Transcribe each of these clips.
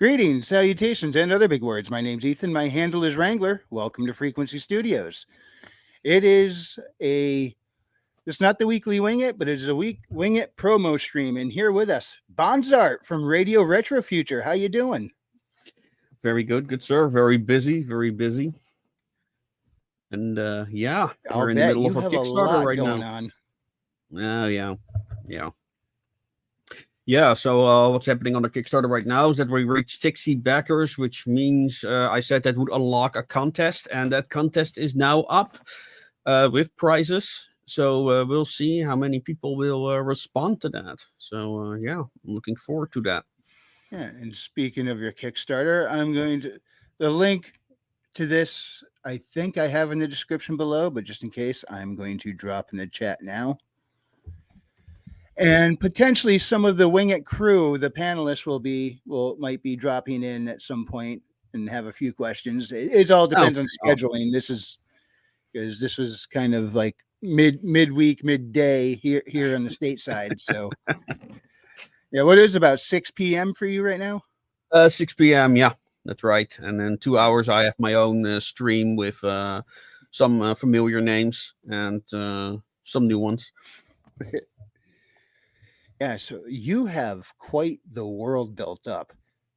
Greetings, salutations, and other big words. My name's Ethan. My handle is Wrangler. Welcome to Frequency Studios. It's not the weekly Wing It, but it is a Wing It promo stream. And here with us, Bonsart from Radio Retro Future. How you doing? Very good, sir. Very busy. And we're in the middle of a Kickstarter right now. Yeah. So what's happening on the Kickstarter right now is that we reached 60 backers, which means I said that would unlock a contest, and that contest is now up with prizes. So we'll see how many people will respond to that. So I'm looking forward to that. Yeah, and speaking of your Kickstarter, the link to this, I think I have in the description below, but just in case, I'm going to drop in the chat now. And potentially some of the Wing It crew, the panelists might be dropping in at some point and have a few questions. It all depends on scheduling. This was kind of like midweek, midday here on the stateside. So yeah, what is about 6 p.m. for you right now? 6 p.m. Yeah, that's right. And then 2 hours, I have my own stream with some familiar names and some new ones. Yeah, so you have quite the world built up.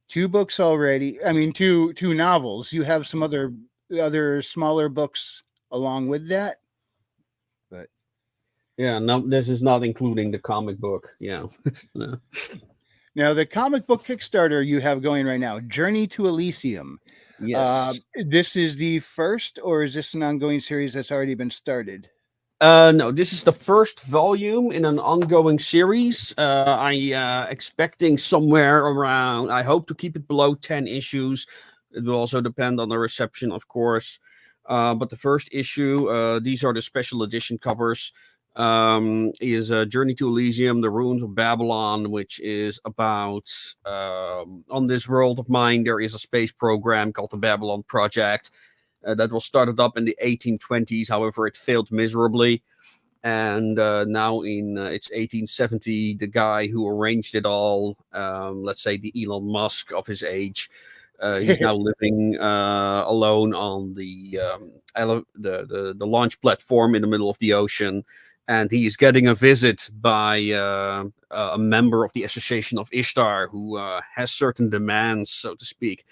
2 books already. I mean, two novels. You have some other smaller books along with that. But yeah, no, this is not including the comic book. Yeah. No. Now, the comic book Kickstarter you have going right now, Journey to Elysium. Yes. This is the first, or is this an ongoing series that's already been started? No, this is the first volume in an ongoing series. I expecting somewhere around. I hope to keep it below 10 issues. It will also depend on the reception, of course. But the first issue, these are the special edition covers. Is Journey to Elysium, the Ruins of Babylon, which is about on this world of mine, there is a space program called the Babylon Project that was started up in the 1820s. However, it failed miserably. And now in it's 1870, the guy who arranged it all, let's say the Elon Musk of his age, he's now living alone on the launch platform in the middle of the ocean. And he is getting a visit by a member of the Association of Ishtar who has certain demands, so to speak.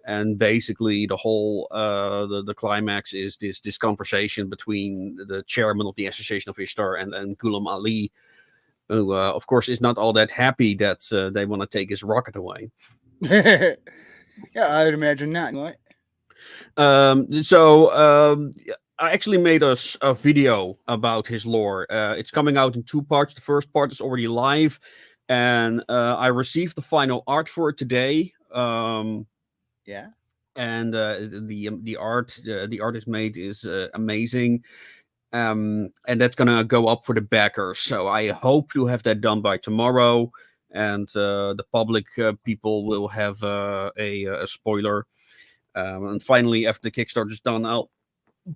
And basically, the whole the climax is this conversation between the chairman of the Association of Ishtar and Ghulam Ali, who, of course, is not all that happy that they want to take his rocket away. Yeah, I would imagine not. What? I actually made a video about his lore. It's coming out in 2 parts. The first part is already live, and I received the final art for it today. Yeah, and the art is made is amazing, and that's gonna go up for the backers. So I hope to have that done by tomorrow, and the public people will have a spoiler. And finally, after the Kickstarter is done, I'll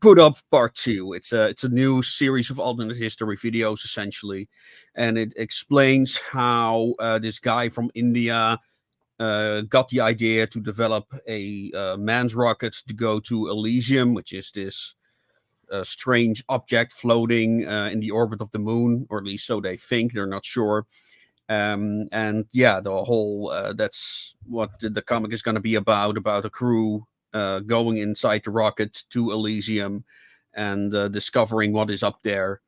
put up part 2. It's a new series of alternate history videos essentially, and it explains how this guy from India got the idea to develop a man's rocket to go to Elysium, which is this strange object floating in the orbit of the moon, or at least so they think. They're not sure. And yeah, the whole that's what the comic is going to be about a crew going inside the rocket to Elysium and discovering what is up there.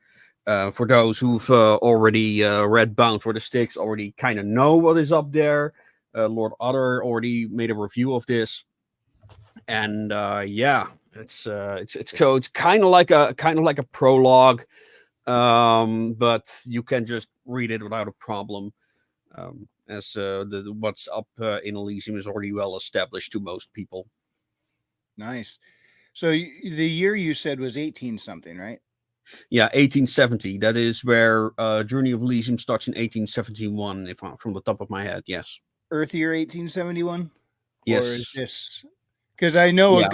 For those who've already read Bound for the Sticks, already kind of know what is up there. Lord Otter already made a review of this, and it's kind of like a prologue, but you can just read it without a problem, as what's up in Elysium is already well established to most people. Nice. So the year you said was 18 something, right? Yeah, 1870. That is where Journey of Elysium starts in 1871, if I'm from the top of my head. Yes. Earth year 1871? Yes. Or is this, because I know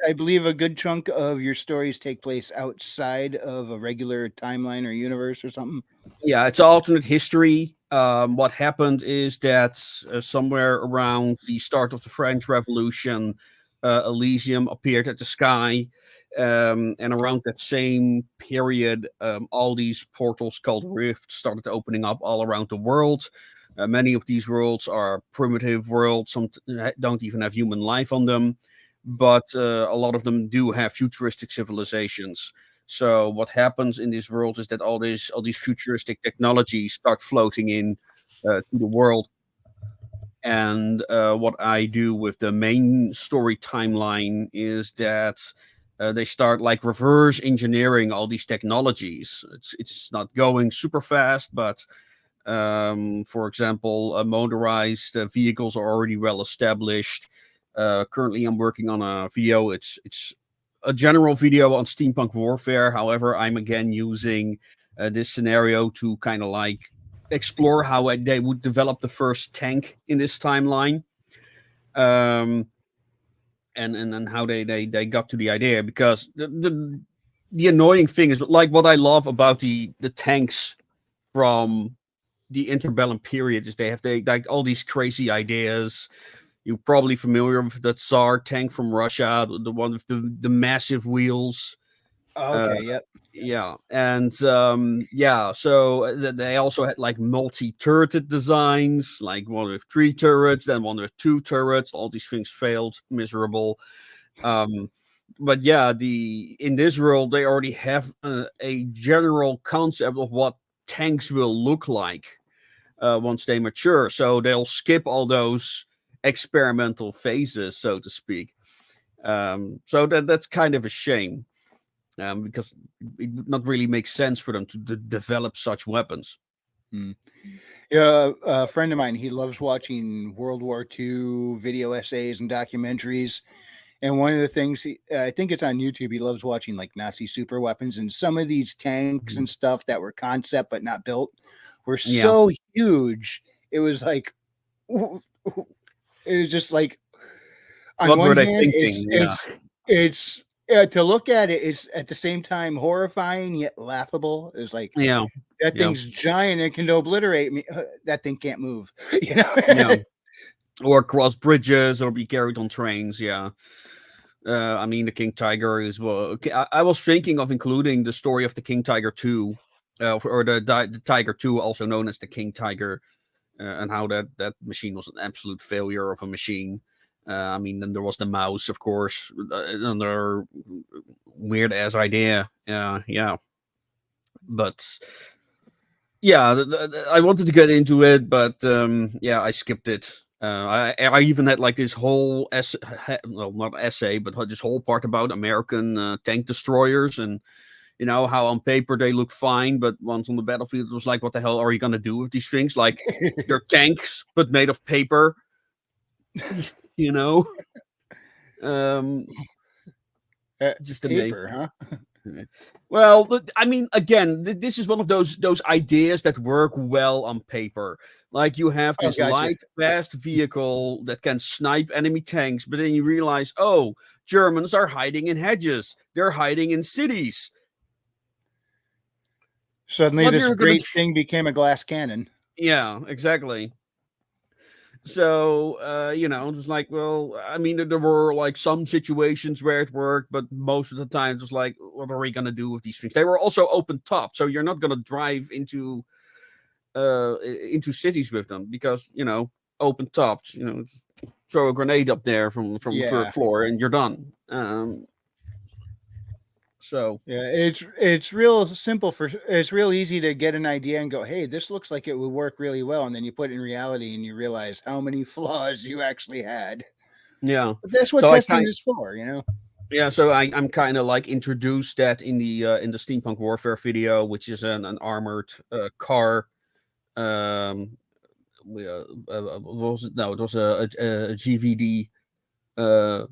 I believe a good chunk of your stories take place outside of a regular timeline or universe or something. Yeah, it's alternate history. What happened is that somewhere around the start of the French Revolution, Elysium appeared at the sky. And around that same period, all these portals called rifts started opening up all around the world. Many of these worlds are primitive worlds, some don't even have human life on them, but a lot of them do have futuristic civilizations. So what happens in this world is that all these futuristic technologies start floating in to the world. And what I do with the main story timeline is that they start like reverse engineering all these technologies. It's not going super fast, but for example, motorized vehicles are already well established. Currently, I'm working on a video. It's a general video on steampunk warfare. However, I'm again using this scenario to kind of like explore how they would develop the first tank in this timeline, um, and how they got to the idea. Because the annoying thing is like what I love about the tanks from the interbellum period is they like all these crazy ideas. You're probably familiar with the Tsar tank from Russia, the one with the massive wheels. Uh, Okay, yep. yeah, and yeah, so they also had like multi-turreted designs, like one with 3 turrets, then one with 2 turrets. All these things failed, miserable. Um, but yeah, in this world they already have a general concept of what tanks will look like once they mature. So they'll skip all those experimental phases, so to speak. So that's kind of a shame, because it would not really make sense for them to develop such weapons. Hmm. Yeah, a friend of mine, he loves watching World War II video essays and documentaries. And one of the things I think it's on YouTube, he loves watching like Nazi super weapons, and some of these tanks Mhm. and stuff that were concept but not built were Yeah. so huge. It was like it was just like on What one were they hand, thinking? Yeah. it's to look at it, it's at the same time horrifying yet laughable. It's like Yeah. that Yeah. thing's giant and can obliterate me. That thing can't move, you know. Yeah. Or cross bridges or be carried on trains. Yeah. I mean, the King Tiger is well. Okay, I was thinking of including the story of the King Tiger 2, or the Tiger 2, also known as the King Tiger, and how that machine was an absolute failure of a machine. I mean, then there was the mouse, of course, another weird ass idea. Yeah, but yeah, I wanted to get into it, but yeah, I skipped it. I even had like this whole essay, well, not essay, but this whole part about American tank destroyers, and how on paper they look fine, but once on the battlefield, it was like, what the hell are you gonna do with these things? Like, they're tanks, but made of paper, you know? Um, just amazing. Paper, huh? Well, I mean, again, this is one of those ideas that work well on paper. Like, you have Oh, this gotcha. light, fast vehicle that can snipe enemy tanks, but then you realize, oh, Germans are hiding in hedges. They're hiding in cities. Suddenly, What this you're gonna great do? thing became a glass cannon. Yeah, exactly. So, it was like, well, I mean, there were like some situations where it worked, but most of the time it was like, what are we gonna do with these things? They were also open top, so you're not gonna drive into cities with them because open tops. Throw a grenade up there from the third Yeah, floor and you're done. So yeah. It's real simple it's real easy to get an idea and go, hey, this looks like it would work really well, and then you put it in reality and you realize how many flaws you actually had. yeah, But that's what so I testing kind is for, you know. yeah, so I'm kind of like introduced that in the steampunk warfare video, which is an armored car. Um, what was it? No, it was a GVD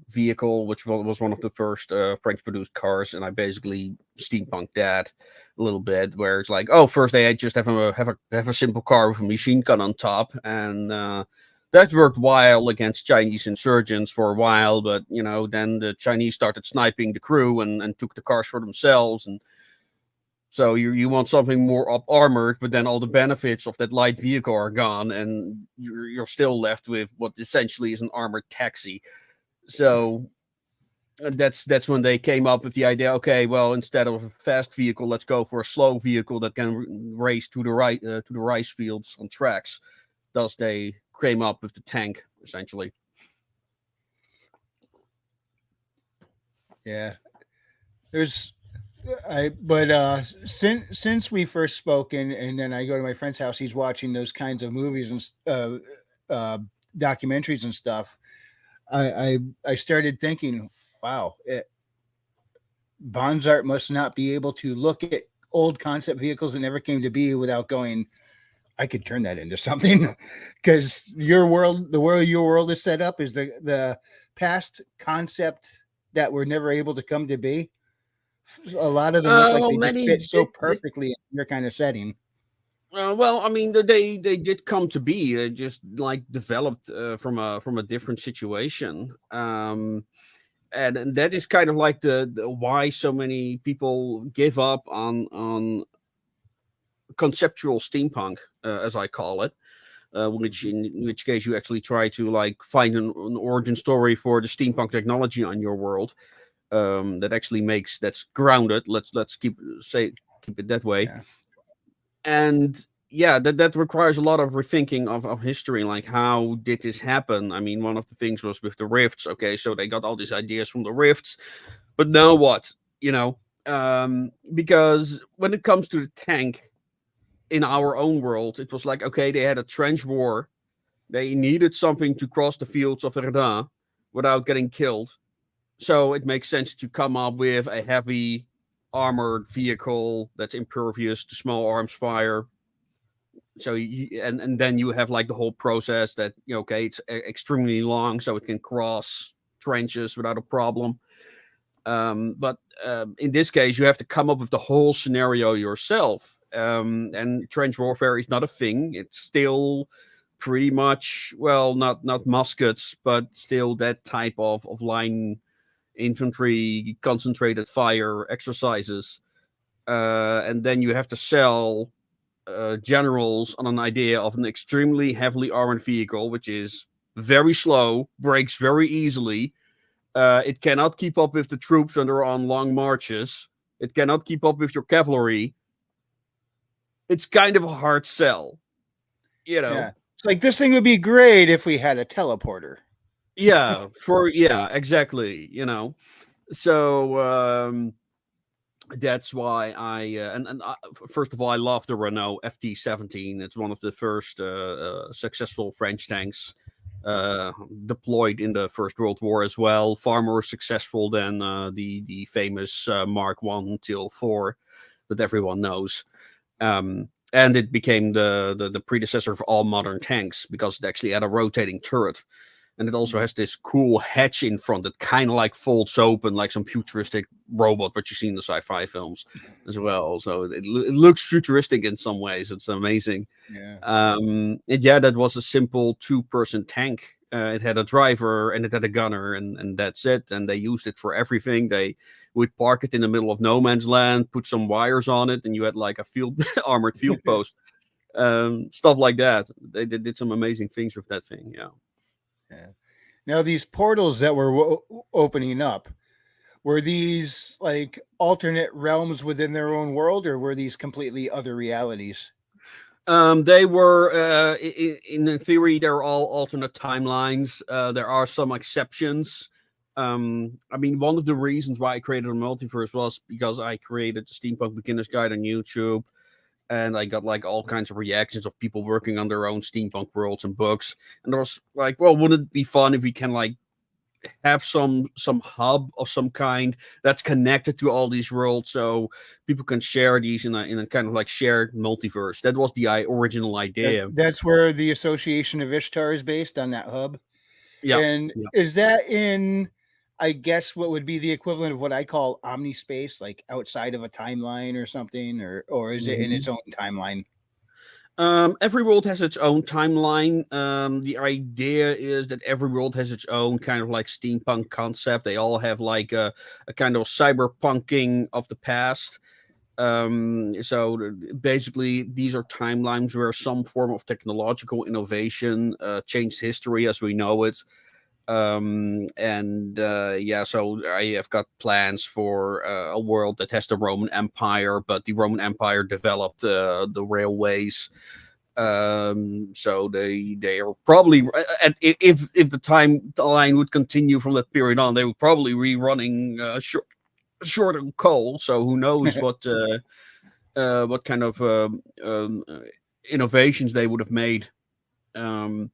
vehicle, which was one of the first French produced cars, and I basically steampunked that a little bit, where it's like, oh, first they just have a simple car with a machine gun on top, and that worked well against Chinese insurgents for a while, but then the Chinese started sniping the crew and took the cars for themselves, and So you want something more up armored, but then all the benefits of that light vehicle are gone, and you're still left with what essentially is an armored taxi. So that's when they came up with the idea. Okay, well, instead of a fast vehicle, let's go for a slow vehicle that can race to the right to the rice fields on tracks. Thus, they came up with the tank essentially. Yeah, there's but since we first spoken, and then I go to my friend's house, he's watching those kinds of movies and documentaries and stuff. I started thinking, wow, Bonsart must not be able to look at old concept vehicles that never came to be without going, I could turn that into something. Because your world, the world your world is set up, is the past concept that were never able to come to be. A lot of them look like Well, they just many fit so did. perfectly in your kind of setting. Well, I mean, they did come to be. They just like developed from a different situation. And that is kind of like the why so many people give up on conceptual steampunk, as I call it. Which in which case you actually try to like find an origin story for the steampunk technology on your world, that actually makes that's grounded. Let's keep it that way. Yeah. And yeah, that requires a lot of rethinking of history, like how did this happen. I mean, one of the things was with the rifts. Okay, so they got all these ideas from the rifts, but now what? You know, because when it comes to the tank in our own world, it was like, okay, they had a trench war, they needed something to cross the fields of Verdun without getting killed, so it makes sense to come up with a heavy armored vehicle that's impervious to small arms fire. So and then you have like the whole process that, okay, it's extremely long, so it can cross trenches without a problem. But in this case, you have to come up with the whole scenario yourself. And trench warfare is not a thing. It's still pretty much, well, not muskets, but still that type of line infantry concentrated fire exercises. And then you have to sell generals on an idea of an extremely heavily armored vehicle, which is very slow, breaks very easily. It cannot keep up with the troops when they're on long marches. It cannot keep up with your cavalry. It's kind of a hard sell, you know. Yeah. It's like this thing would be great if we had a teleporter. Yeah, exactly, So that's why first of all, I love the Renault FT17. It's one of the first successful French tanks deployed in the First World War as well. Far more successful than the famous Mark 1 till 4 that everyone knows. And it became the predecessor of all modern tanks because it actually had a rotating turret. And it also has this cool hatch in front that kind of like folds open like some futuristic robot, what you see in the sci-fi films as well. So it looks futuristic in some ways. It's amazing. Yeah. And yeah, that was a simple two-person tank. It had a driver and it had a gunner, and that's it. And they used it for everything. They would park it in the middle of no man's land, put some wires on it, and you had like a field armored field post, stuff like that. They did some amazing things with that thing. Yeah. Yeah. Now these portals that were opening up, were these like alternate realms within their own world, or were these completely other realities? They were, in theory, they're all alternate timelines. There are some exceptions. I mean, one of the reasons why I created a multiverse was because I created the Steampunk Beginner's Guide on YouTube, and I got like all kinds of reactions of people working on their own steampunk worlds and books. And I was like, well, wouldn't it be fun if we can like have some hub of some kind that's connected to all these worlds, so people can share these in a kind of like shared multiverse. That was the original idea. That's where the Association of Ishtar is based, on that hub. Yeah, And yeah. is that in, I guess, what would be the equivalent of what I call omnispace, like outside of a timeline or something, or is it in its own timeline? Every world has its own timeline. The idea is that every world has its own kind of like steampunk concept. They all have like a kind of cyberpunking of the past. So basically, these are timelines where some form of technological innovation changed history as we know it. And yeah, so I have got plans for a world that has the Roman Empire, but the Roman Empire developed the railways. So they are probably, and if the timeline would continue from that period on, they would probably be running short on coal. So who knows what kind of innovations they would have made. Um,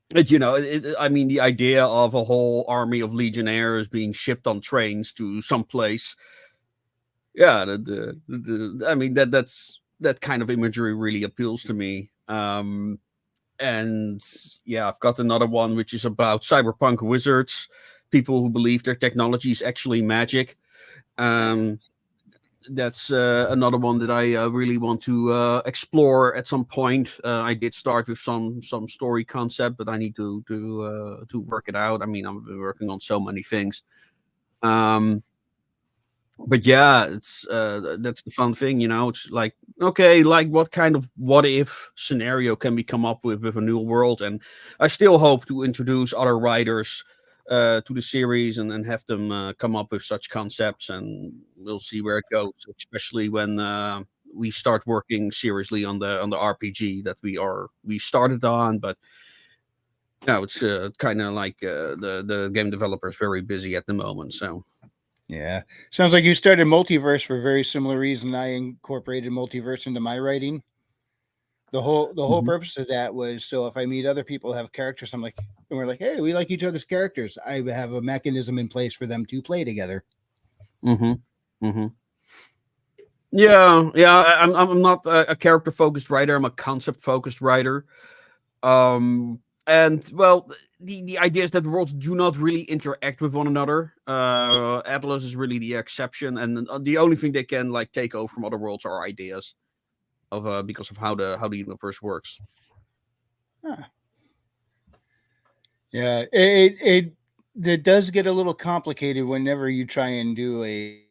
but I mean, the idea of a whole army of legionnaires being shipped on trains to some place, yeah, I mean that kind of imagery really appeals to me. And yeah, I've got another one which is about cyberpunk wizards, people who believe their technology is actually magic. Um, that's another one that I really want to explore at some point. I did start with some story concept, but I need to work it out. I mean, I've been working on so many things. But yeah, it's that's the fun thing, It's like, okay, like what kind of what if scenario can we come up with a new world? And I still hope to introduce other writers to the series and have them come up with such concepts, and we'll see where it goes. Especially when we start working seriously on the RPG that we started on, but it's kind of like the game developer is very busy at the moment, so. Yeah. Sounds like you started multiverse for a very similar reason I incorporated multiverse into my writing. The whole purpose of that was so if I meet other people who have characters, I'm like, and we're like, hey, we like each other's characters. I have a mechanism in place for them to play together. Mm-hmm. Mm-hmm. Yeah. I'm not a character focused writer. I'm a concept focused writer. And well, the idea is that the worlds do not really interact with one another. Atlas is really the exception, and the only thing they can like take over from other worlds are ideas of because of how the universe works. Huh. Yeah, it does get a little complicated whenever you try and do a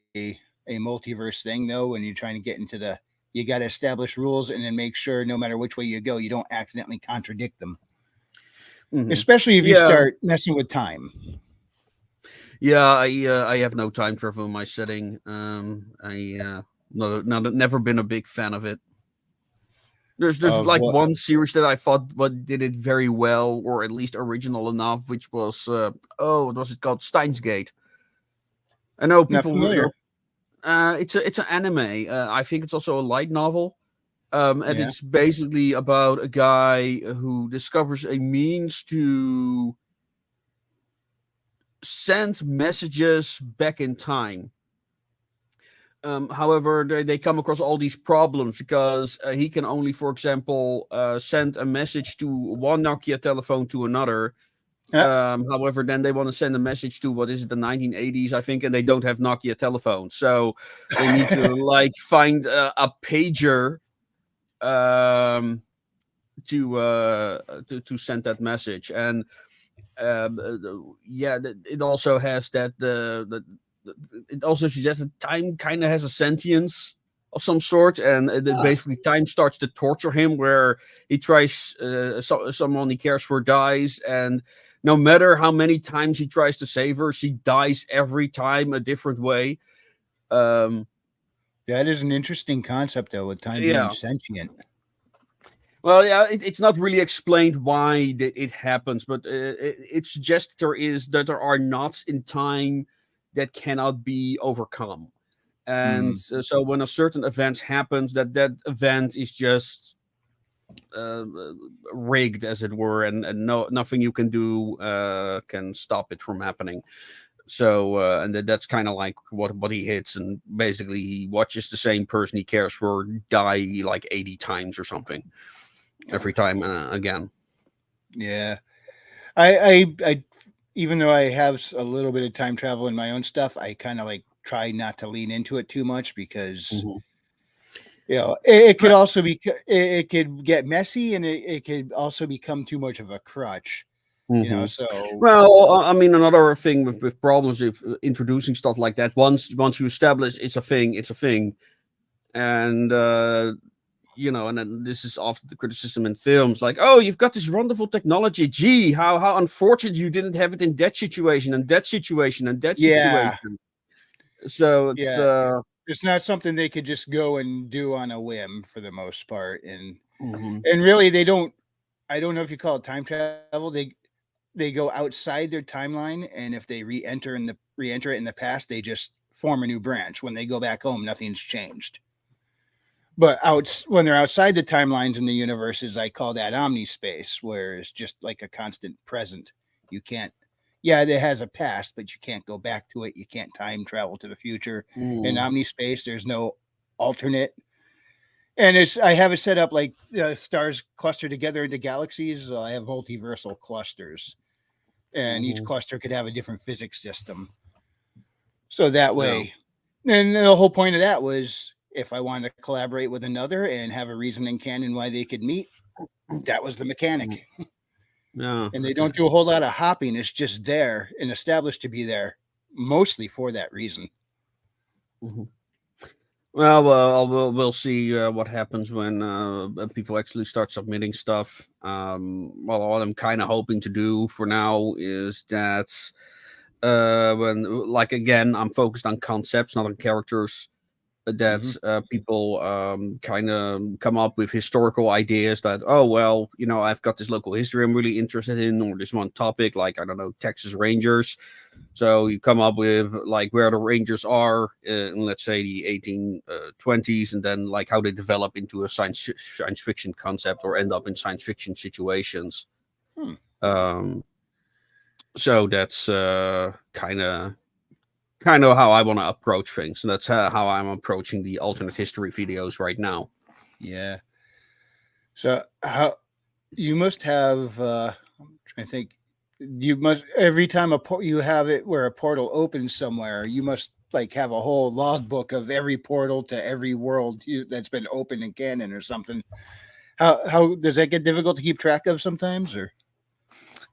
multiverse thing, though. When you're trying to get into you got to establish rules and then make sure no matter which way you go, you don't accidentally contradict them. Mm-hmm. Especially if you start messing with time. Yeah, I have no time travel in my setting. Never been a big fan of it. There's like what? One series that I thought what did it very well, or at least original enough, which was what was it called? Steins Gate. I know people. Not familiar. It's an anime. I think it's also a light novel. And it's basically about a guy who discovers a means to send messages back in time. However, they come across all these problems because he can only, for example, send a message to one Nokia telephone to another. However, then they want to send a message to, what is it, the 1980s, I think, and they don't have Nokia telephones. So they need to like find a pager to send that message. And it also has that it also suggests that time kind of has a sentience of some sort, and basically time starts to torture him, where he tries someone he cares for dies, and no matter how many times he tries to save her, she dies every time a different way. That is an interesting concept, though, with time being sentient. Well, yeah, it's not really explained why it happens, but it suggests that there are knots in time that cannot be overcome. And so when a certain event happens, that event is just rigged, as it were, and nothing you can do can stop it from happening. So and that's kind of like what he hits, and basically he watches the same person he cares for die like 80 times or something every time again. Yeah, I even though I have a little bit of time travel in my own stuff, I kind of like try not to lean into it too much because it could also be, it could get messy, and it could also become too much of a crutch. So well, I mean, another thing with problems with introducing stuff like that, once you establish it's a thing, and and then this is often the criticism in films, like, oh, you've got this wonderful technology. Gee, how unfortunate you didn't have it in that situation and that situation and that Yeah, situation. So it's yeah. It's not something they could just go and do on a whim for the most part, mhm, and really they don't. I don't know if you call it time travel. They go outside their timeline, and if they re-enter it in the past, they just form a new branch. When they go back home, nothing's changed. But when they're outside the timelines in the universes, I call that omnispace, where it's just like a constant present. You can't, yeah, it has a past, but you can't go back to it. You can't time travel to the future. In mhm, omnispace, there's no alternate. And I have it set up like stars cluster together into galaxies. So I have multiversal clusters, and each mhm. cluster could have a different physics system. So that Yeah. way, and the whole point of that was if I wanted to collaborate with another and have a reason in canon why they could meet, that was the Mhm. mechanic. Yeah. And they don't Okay. do a whole lot of hopping. It's just there and established to be there mostly for that reason. Mhm. Well, we'll see what happens when people actually start submitting stuff. Well, what I'm kind of hoping to do for now is that when, like, again, I'm focused on concepts, not on characters. Mm-hmm. That people kind of come up with historical ideas that, oh, well, I've got this local history I'm really interested in, or this one topic, like, I don't know, Texas Rangers. So you come up with like where the Rangers are in, let's say, the 1820s, and then like how they develop into a science fiction concept or end up in science fiction situations. Hmm. Um, so that's kind of how I want to approach things, and that's how I'm approaching the alternate history videos right now. Yeah. So how you must have I'm trying to think, you must every time you have it where a portal opens somewhere, you must like have a whole logbook of every portal to every world that's been opened in canon or something. How does that get difficult to keep track of sometimes, or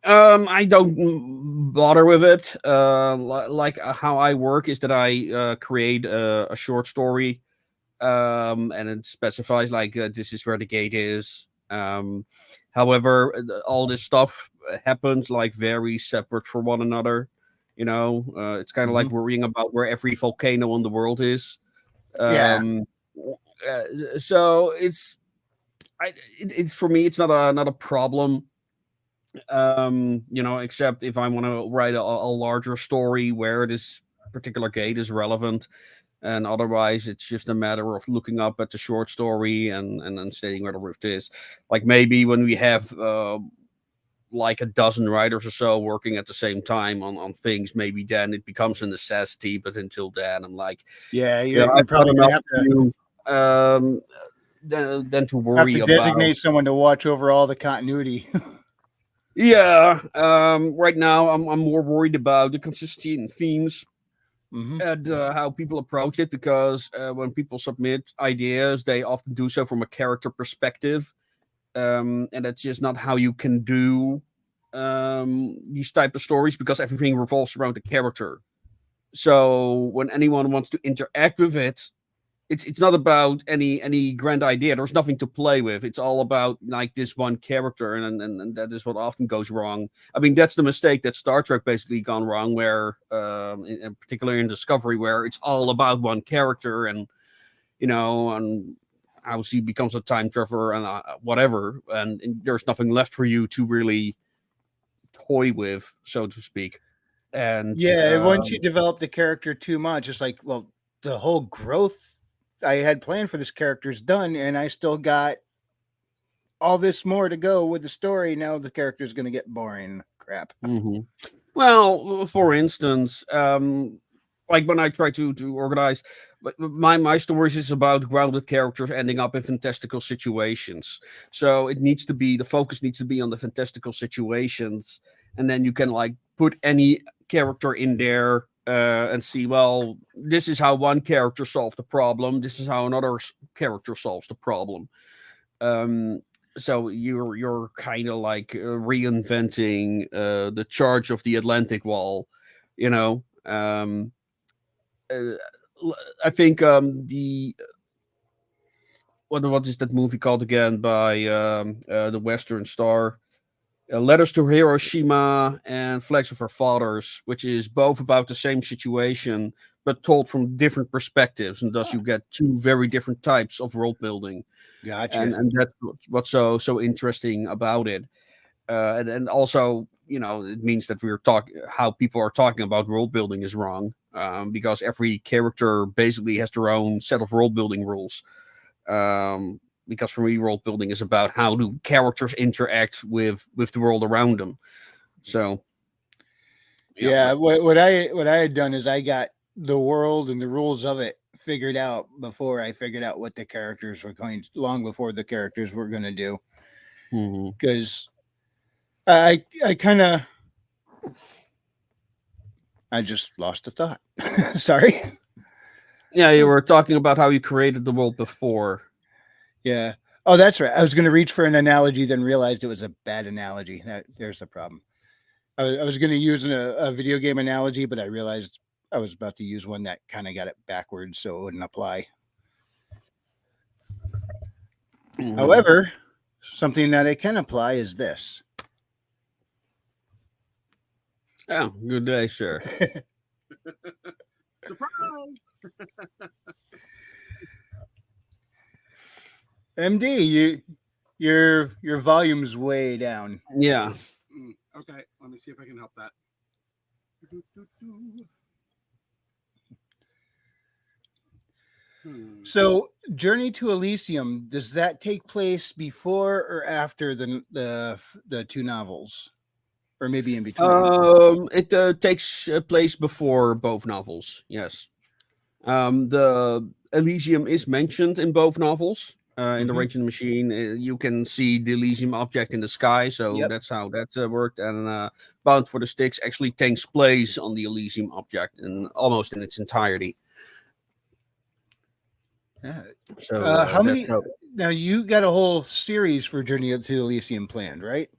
I don't bother with it. Like how I work is that I create a short story, and it specifies like this is where the gate is. However, all this stuff happens like very separate from one another. It's kind of mm-hmm. like worrying about where every volcano on the world is. Yeah, Um, so it's for me, it's not a problem. Except if I want to write a larger story where this particular gate is relevant, and otherwise it's just a matter of looking up at the short story and then stating where the rift is. Like maybe when we have like a dozen writers or so working at the same time on things, maybe then it becomes a necessity. But until then, I'm like, yeah, you're I've got probably gonna enough to do than to have worry to about. designate someone to watch over all the continuity. Yeah, right now I'm more worried about the consistency in themes Mm-hmm. and how people approach it, because when people submit ideas, they often do so from a character perspective, and that's just not how you can do these type of stories, because everything revolves around the character. So when anyone wants to interact with it, it's not about any grand idea. There's nothing to play with. It's all about like this one character, and that is what often goes wrong. I mean, that's the mistake that Star Trek basically gone wrong, where in particular in Discovery, where it's all about one character, and how he becomes a time traveler and whatever, and there's nothing left for you to really toy with, so to speak. And Yeah, once you develop the character too much, it's like, well, the whole growth I had planned for this character is done, and I still got all this more to go with the story. Now the character's going to get boring. Crap. mhm. Well, for instance, like when I try to organize, but my stories is about grounded characters ending up in fantastical situations. So it needs to be, the focus needs to be on the fantastical situations, and then you can like put any character in there and see. Well, this is how one character solved the problem. This is how another character solves the problem. Um, so you're kind of like reinventing the charge of the Atlantic Wall, you know. I think the what is that movie called again by the Western star? Letters to Hiroshima and Flags of Our Fathers, which is both about the same situation but told from different perspectives, and thus you get two very different types of world building, Gotcha. and that's what's so interesting about it. And also, it means that we're talking how people are talking about world building is wrong, because every character basically has their own set of world building rules. Because for me, world building is about how do characters interact with the world around them. So, Yeah, what I had done is I got the world and the rules of it figured out before I figured out what the characters were going. Long before the characters were going to do, because I kind of I just lost a thought. Sorry. Yeah, you were talking about how you created the world before. Yeah. Oh, that's right. I was going to reach for an analogy, then realized it was a bad analogy. There's the problem. I was going to use a video game analogy, but I realized I was about to use one that kind of got it backwards, so it wouldn't apply. However, something that it can apply is this. Oh, good day, sir. Surprise! MD, your volume's way down. Yeah. Okay, let me see if I can help that. So, Journey to Elysium, does that take place before or after the two novels, or maybe in between? It takes place before both novels. Yes. The Elysium is mentioned in both novels. In the Rage in the Machine, you can see the Elysium object in the sky, so that's how that worked. And Bound for the Sticks actually takes place on the Elysium object, and almost in its entirety. Yeah. So how many? Now you got a whole series for Journey to Elysium planned, right?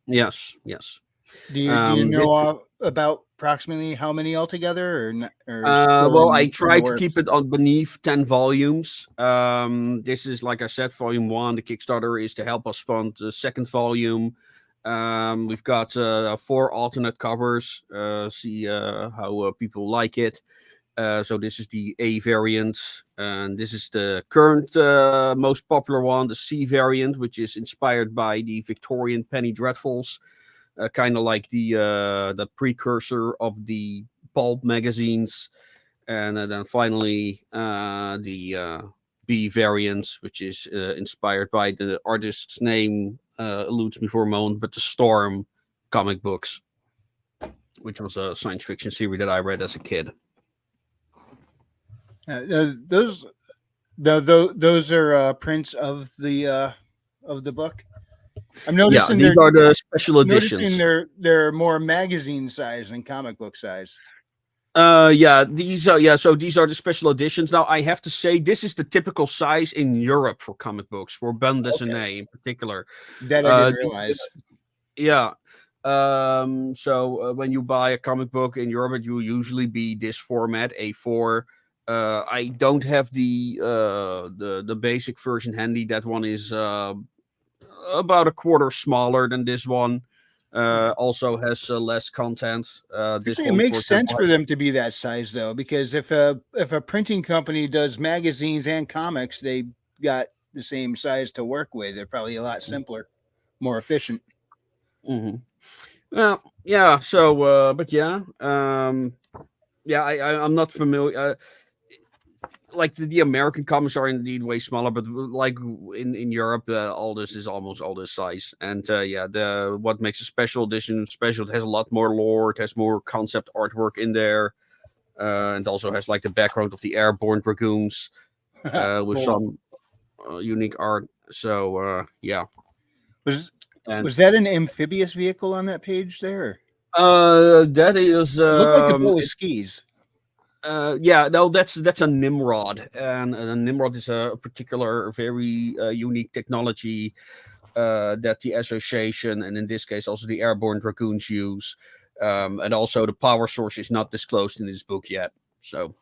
Yes. Do you know about approximately how many altogether, well, I try to keep it on beneath 10 volumes. This is, like I said, volume 1. The Kickstarter is to help us fund the second volume. We've got 4 alternate covers. See how people like it. So this is the A variant, and this is the current most popular one, the C variant, which is inspired by the Victorian penny dreadfuls. Kind of like the precursor of the pulp magazines, and then finally the B variant, which is inspired by the artist's name eludes me for a moment, but the Storm comic books, which was a science fiction series that I read as a kid. Those are prints of the book. I'm noticing these are the special editions. They're more magazine size than comic book size. These are so these are the special editions. Now I have to say this is the typical size in Europe for comic books, for bande dessinée in particular. That I didn't realize. So when you buy a comic book in Europe, it will usually be this format, A4. I don't have the basic version handy. That one is about a quarter smaller than this one. Also has less content. This it one, makes sense for them to be that size, though, because if a printing company does magazines and comics, they got the same size to work with. They're probably a lot simpler, more efficient. Well, yeah. So, but yeah, I'm not familiar. Like the American comics are indeed way smaller, but like in Europe, all this is almost all this size. And what makes a special edition special? It has a lot more lore. It has more concept artwork in there, and also has like the background of the airborne dragoons with some unique art. So yeah. Was that an amphibious vehicle on that page there? That is. It looked like the boat with skis. That's a Nimrod, and a Nimrod is a particular, very unique technology that the association, and in this case also the airborne dragoons, use. And also the power source is not disclosed in this book yet. So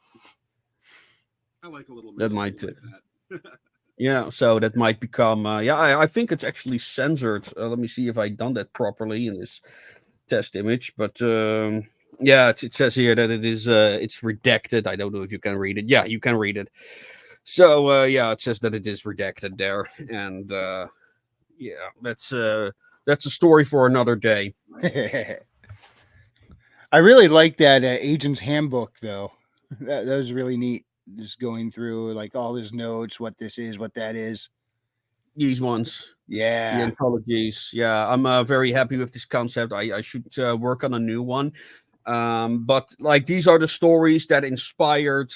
I like a little that might. like that. Yeah, so that might become. I think it's actually censored. Let me see if I done that properly in this test image. But yeah, it says here that it is. It's redacted. I don't know if you can read it. Yeah, you can read it. So yeah, it says that it is redacted there, and yeah, that's a story for another day. I really like that agent's handbook, though. That was really neat. Just going through like all his notes, what this is, what that is. These ones. The Yeah. anthologies. Yeah, I'm very happy with this concept. I should work on a new one. But like these are the stories that inspired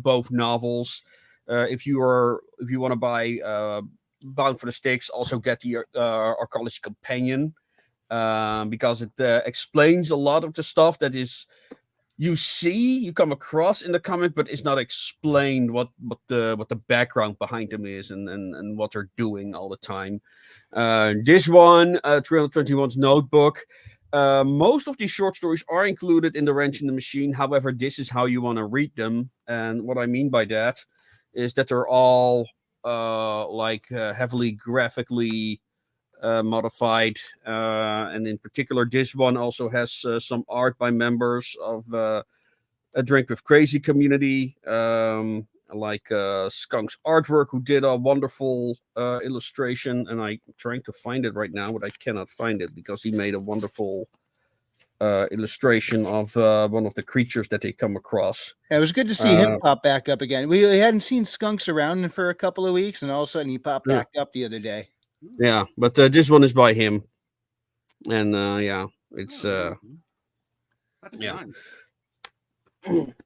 both novels. If you want to buy Bound for the Sticks, also get the Arcology Companion, because it explains a lot of the stuff that is you come across in the comic, but it's not explained what the background behind them is, and what they're doing all the time. This one, 321's Notebook. Most of these short stories are included in the Wrench in the Machine. However, this is how you want to read them, and what I mean by that is that they're all heavily graphically modified, and in particular, this one also has some art by members of a Drink with Crazy community, like Skunk's Artwork, who did a wonderful illustration, and I'm trying to find it right now, but I cannot find it because he made a wonderful illustration of one of the creatures that they come across. It was good to see him pop back up again. We hadn't seen Skunks around for a couple of weeks, and all of a sudden he popped back up the other day. Yeah, but this one is by him, and yeah, it's that's yeah. nice.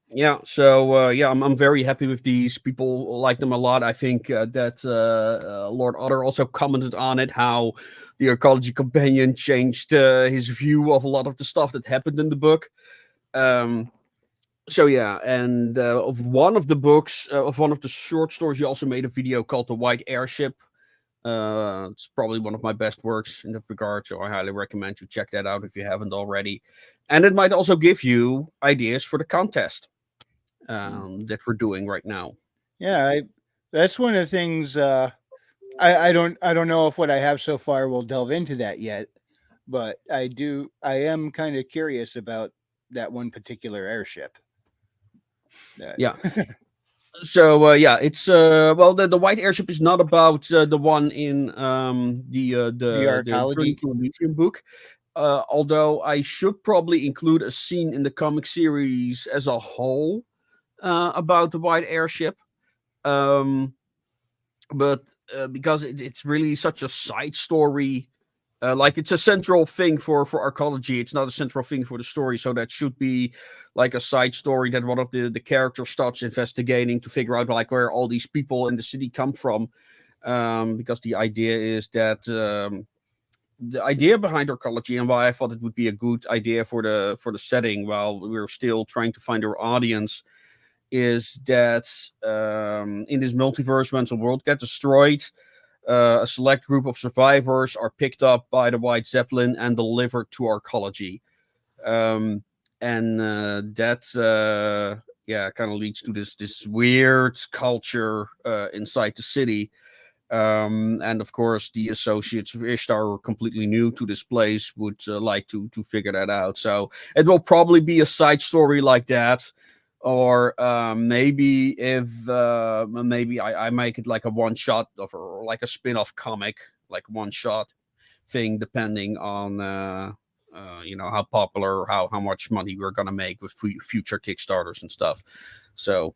Yeah, so yeah, I'm very happy with these. People like them a lot. I think that Lord Otter also commented on it, how the Arcology Companion changed his view of a lot of the stuff that happened in the book. So yeah, and of one of the books, of one of the short stories, he also made a video called "The White Airship." It's probably one of my best works in that regard, so I highly recommend you check that out if you haven't already. And it might also give you ideas for the contest that we're doing right now. Yeah, that's one of the things. I don't know if what I have so far will delve into that yet, but I am kind of curious about that one particular airship. Yeah. So yeah, it's well, the white airship is not about the one in the Arcology Elysium book. Although I should probably include a scene in the comic series as a whole about the white airship, but because it's really such a side story. Like it's a central thing for Arcology. It's not a central thing for the story, so that should be like a side story that one of the characters starts investigating to figure out like where all these people in the city come from. Because the idea is that the idea behind Arcology, and why I thought it would be a good idea for the setting while we're still trying to find our audience, is that in this multiverse, when the world gets destroyed, a select group of survivors are picked up by the White Zeppelin and delivered to Arcology. And that yeah, kind of leads to this weird culture inside the city. And of course, the associates of Ishtar are completely new to this place, would like to figure that out. So it will probably be a side story like that. Or maybe if maybe I make it like a one shot or like a spin-off comic, like one shot thing, depending on how popular or how much money we're gonna make with future Kickstarters and stuff. So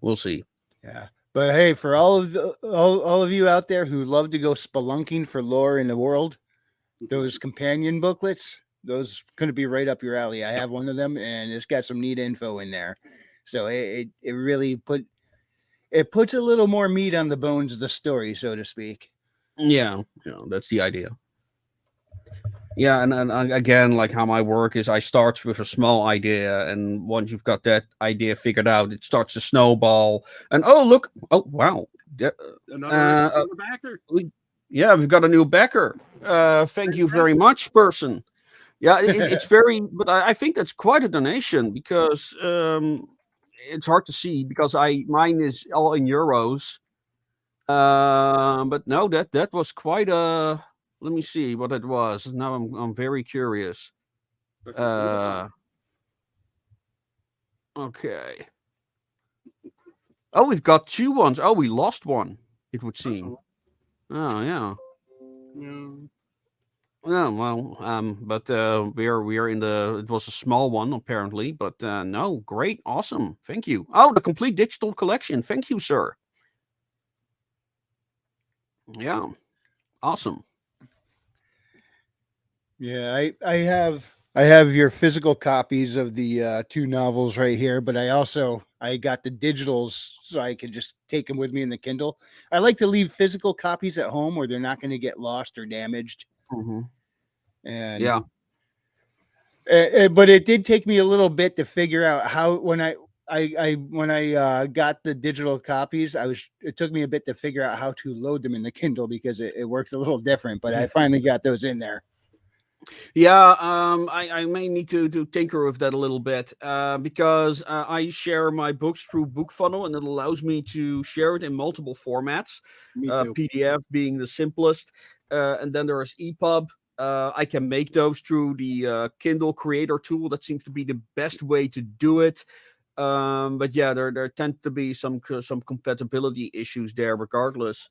we'll see. Yeah, but hey, for all of you out there who love to go spelunking for lore in the world, those companion booklets, those going to be right up your alley. I have one of them, and it's got some neat info in there. So it really puts a little more meat on the bones of the story, so to speak. Yeah, that's the idea. Yeah, and again, like how my work is, I start with a small idea, and once you've got that idea figured out, it starts to snowball. And oh look, oh wow, Another backer. We've got a new backer. Thank you very much, person. Yeah, it's very, but I think that's quite a donation because it's hard to see because mine is all in euros. But no, that was quite a. Let me see what it was. Now I'm very curious. This is move on. Okay. Oh, we've got 2 ones. Oh, we lost one. It would seem. Oh yeah. Yeah. Yeah, well, but we're in the. It was a small one apparently, but no, great, awesome, thank you. Oh, the complete digital collection. Thank you, sir. Yeah, awesome. Yeah, I have your physical copies of the 2 novels right here, but I got the digitals so I could just take them with me in the Kindle. I like to leave physical copies at home where they're not going to get lost or damaged. Hmm. And Yeah. but it did take me a little bit to figure out how when I got the digital copies, it took me a bit to figure out how to load them in the Kindle because it works a little different, but I finally got those in there. Yeah, I may need to tinker with that a little bit because I share my books through BookFunnel, and it allows me to share it in multiple formats. Me too. PDF being the simplest, and then there is EPUB. I can make those through the Kindle Creator tool. That seems to be the best way to do it. But yeah, there tend to be some compatibility issues there, regardless.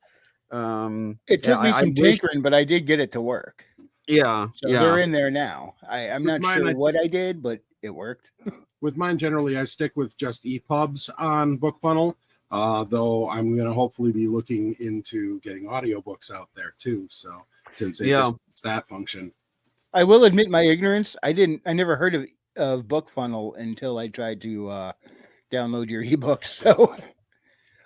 It Yeah, took me I some wish. tinkering, but I did get it to work. Yeah, So they're yeah. in there now. I'm With not mine, sure what I did, but it worked. with mine, generally, I stick with just EPUBs on BookFunnel. Though I'm going to hopefully be looking into getting audiobooks out there too. So since it Yeah. just it's that function. I will admit my ignorance. I never heard of BookFunnel until I tried to download your ebooks. So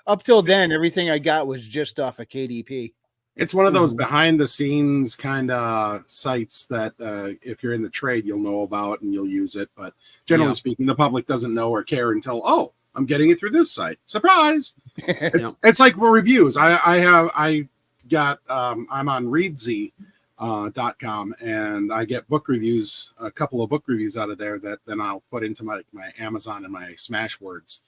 up till then, everything I got was just off of KDP. It's one of those Mhm. behind the scenes kind of sites that if you're in the trade, you'll know about and you'll use it. But generally Yeah. speaking, the public doesn't know or care until, oh, I'm getting it through this site. Surprise. Yeah. It's like reviews. I'm on readsy.com and I get book reviews, a couple of book reviews out of there that then I'll put into my Amazon and my Smashwords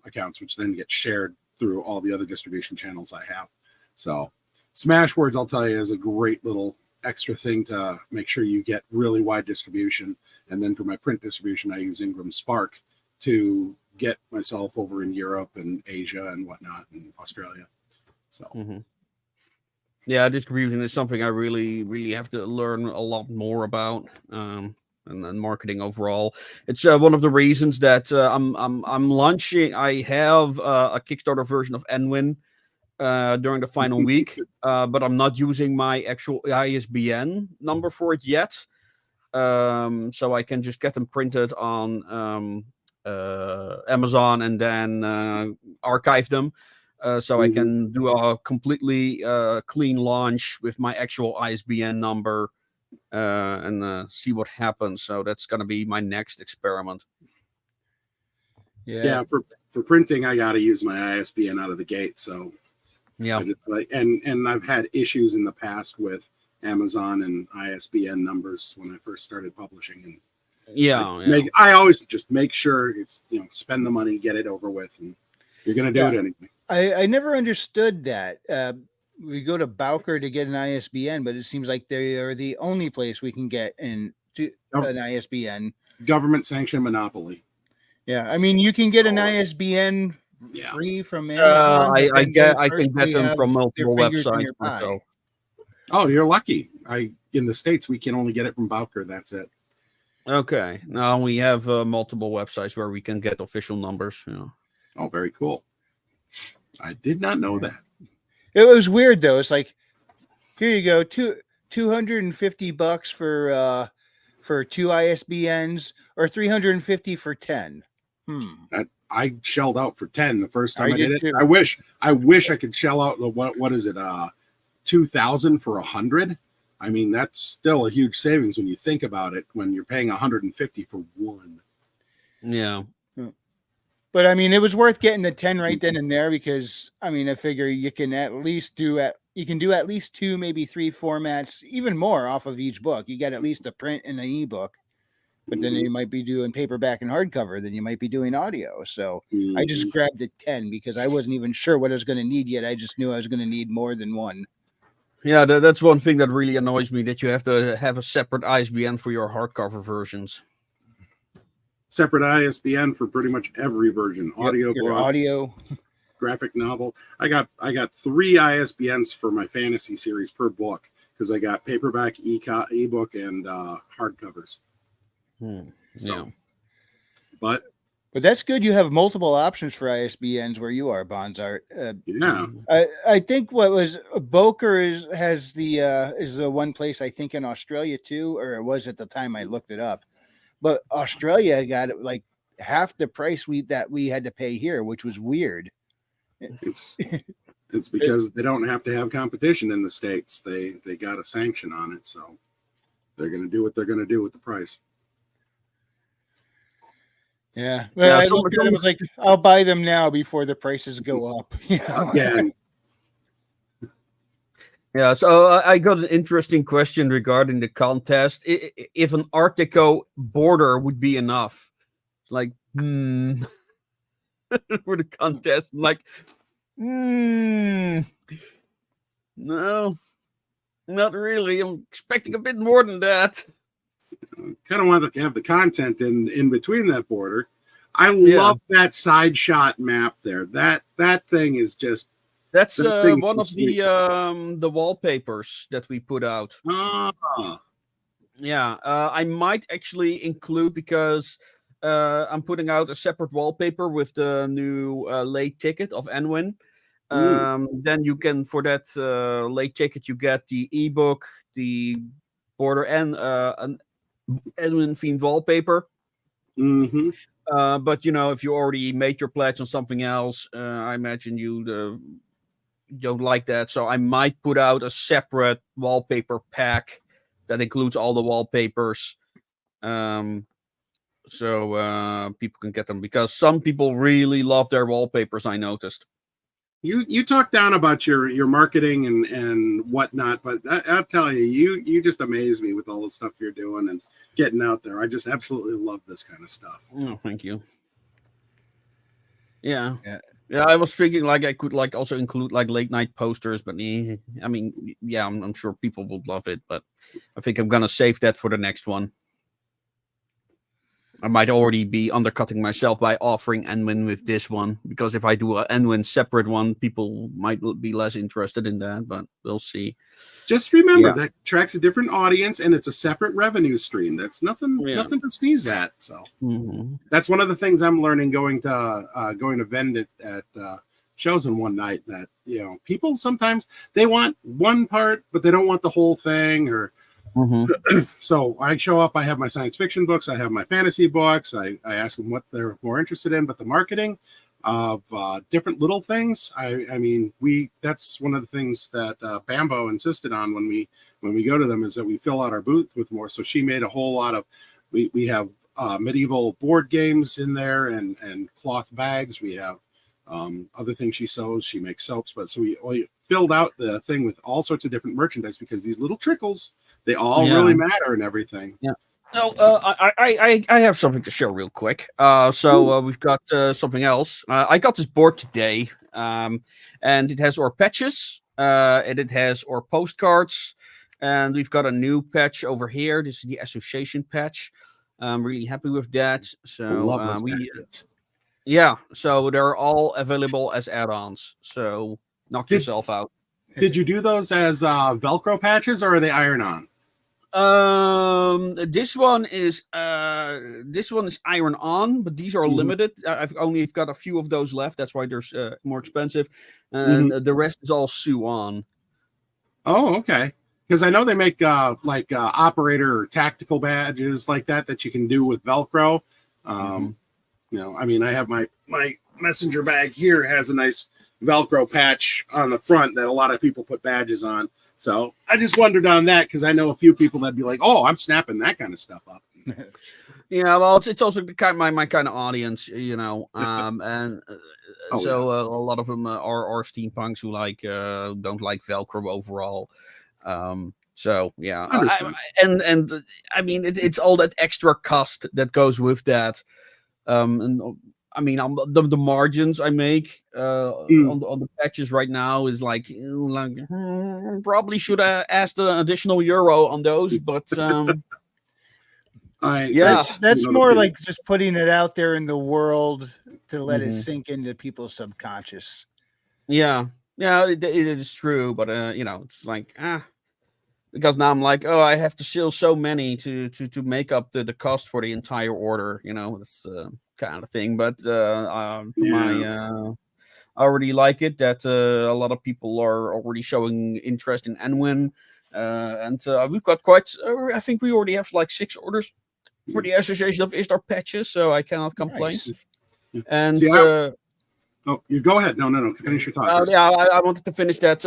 accounts, which then get shared through all the other distribution channels I have. So Smashwords, I'll tell you, is a great little extra thing to make sure you get really wide distribution. And then for my print distribution, I use Ingram Spark to get myself over in Europe and Asia and whatnot and Australia. So Yeah, distribution is something I really have to learn a lot more about. And then marketing overall. It's one of the reasons that I'm launching. I have a Kickstarter version of Nwin during the final week, but I'm not using my actual ISBN number for it yet. So I can just get them printed on Amazon and then archive them. So I can do a completely clean launch with my actual ISBN number and see what happens. So that's going to be my next experiment. yeah, for printing, I got to use my ISBN out of the gate. So yeah, I just and I've had issues in the past with Amazon and ISBN numbers when I first started publishing. And I always just make sure it's spend the money, get it over with, and you're going to do it anyway. I never understood that. We go to Bokel to get an ISBN, but it seems like they are the only place we can get an ISBN. Government sanctioned monopoly. Yeah, I mean, you can get an ISBN free from Amazon. I can get them from multiple websites myself. Oh, you're lucky. In the States, we can only get it from Bokel. That's it. Okay. Now we have multiple websites where we can get official numbers. Yeah. Oh, very cool. I did not know that. It was weird though. It's like, here you go, $250 for 2 ISBNs or $350 for 10. I shelled out for 10 the first time I did it. Too. I wish I could shell out what is it, 2,000 for 100. I mean, that's still a huge savings when you think about it. When you're paying 150 for one. Yeah. But I mean, it was worth getting the 10 right then and there because I mean, I figure you can do at least 2, maybe 3 formats, even more off of each book. You got at least a print and an ebook. But then you might be doing paperback and hardcover. Then you might be doing audio. So I just grabbed the 10 because I wasn't even sure what I was going to need yet. I just knew I was going to need more than one. Yeah, that's one thing that really annoys me, that you have to have a separate ISBN for your hardcover versions. Separate ISBN for pretty much every version. Audio book, audio, graphic novel. I got 3 ISBNs for my fantasy series per book because I got paperback, ebook, and hardcovers. Yeah. But that's good. You have multiple options for ISBNs where you are, Bonsart. Yeah. I think what was Boker is the one place I think in Australia too, or it was at the time I looked it up. But Australia got it like half the price we had to pay here, which was weird. It's because they don't have to have competition in the States. They got a sanction on it, so they're going to do what they're going to do with the price. Yeah, well, I looked at it, I was like, I'll buy them now before the prices go up. Again. Yeah, so I got an interesting question regarding the contest. If an Art Deco border would be enough, like, for the contest, like, no, not really. I'm expecting a bit more than that. Kind of want to have the content in between that border. I love that side shot map there. That thing is just. That's one of the wallpapers that we put out. Yeah, I might actually include, because I'm putting out a separate wallpaper with the new late ticket of Enwin. Then you can, for that late ticket, you get the ebook, the border, and an Enwin themed wallpaper. But if you already made your pledge on something else, I imagine you don't like that, so I might put out a separate wallpaper pack that includes all the wallpapers, so people can get them, because some people really love their wallpapers, I noticed. You talk down about your marketing and whatnot, but I'll tell you just amaze me with all the stuff you're doing and getting out there. I just absolutely love this kind of stuff. Oh, thank you. Yeah, I was thinking like I could also include like late night posters, but I mean, yeah, I'm sure people would love it, but I think I'm gonna save that for the next one. I might already be undercutting myself by offering Enwin with this one, because if I do an Enwin separate one, people might be less interested in that, but we'll see. Just remember that tracks a different audience, and it's a separate revenue stream. That's nothing to sneeze at. So that's one of the things I'm learning going to vend at shows in one night, that people sometimes they want one part, but they don't want the whole thing, or so I show up, I have my science fiction books, I have my fantasy books, I ask them what they're more interested in, but the marketing of different little things, I mean, that's one of the things that Bambo insisted on when we go to them, is that we fill out our booth with more. So she made a whole lot of, we have medieval board games in there, and cloth bags. We have other things she sews, she makes soaps, but so we filled out the thing with all sorts of different merchandise, because these little trickles, they all really matter and everything. Yeah. No, I have something to share real quick. We've got something else. I got this board today, and it has our patches, and it has our postcards, and we've got a new patch over here. This is the association patch. I'm really happy with that. So so they're all available as add-ons. So knock yourself out. Did you do those as Velcro patches, or are they iron-on? This one is iron on, but these are limited. I've only got a few of those left. That's why they're more expensive, and the rest is all sew on. Oh, okay. Because I know they make operator or tactical badges like that you can do with Velcro. I mean, I have my messenger bag here has a nice Velcro patch on the front that a lot of people put badges on. So I just wondered on that, because I know a few people that'd be like, "Oh, I'm snapping that kind of stuff up." Yeah, well, it's also my kind of audience, and a lot of them are steampunks who don't like Velcro overall. So yeah, Understood. and I mean it's all that extra cost that goes with that. And I mean, the margins I make on the patches right now is like probably should have asked an additional euro on those, but yeah, that's more like just putting it out there in the world to let it sink into people's subconscious. Yeah, it is true, but it's like because now I'm like, oh, I have to sell so many to make up the cost for the entire order. It's kind of thing. But I already like it that a lot of people are already showing interest in Enwin, and we've got quite. I think we already have like 6 orders for the Association of Ishtar patches, so I cannot complain. Nice. And you go ahead. No. Finish your thought first. Yeah, I wanted to finish that.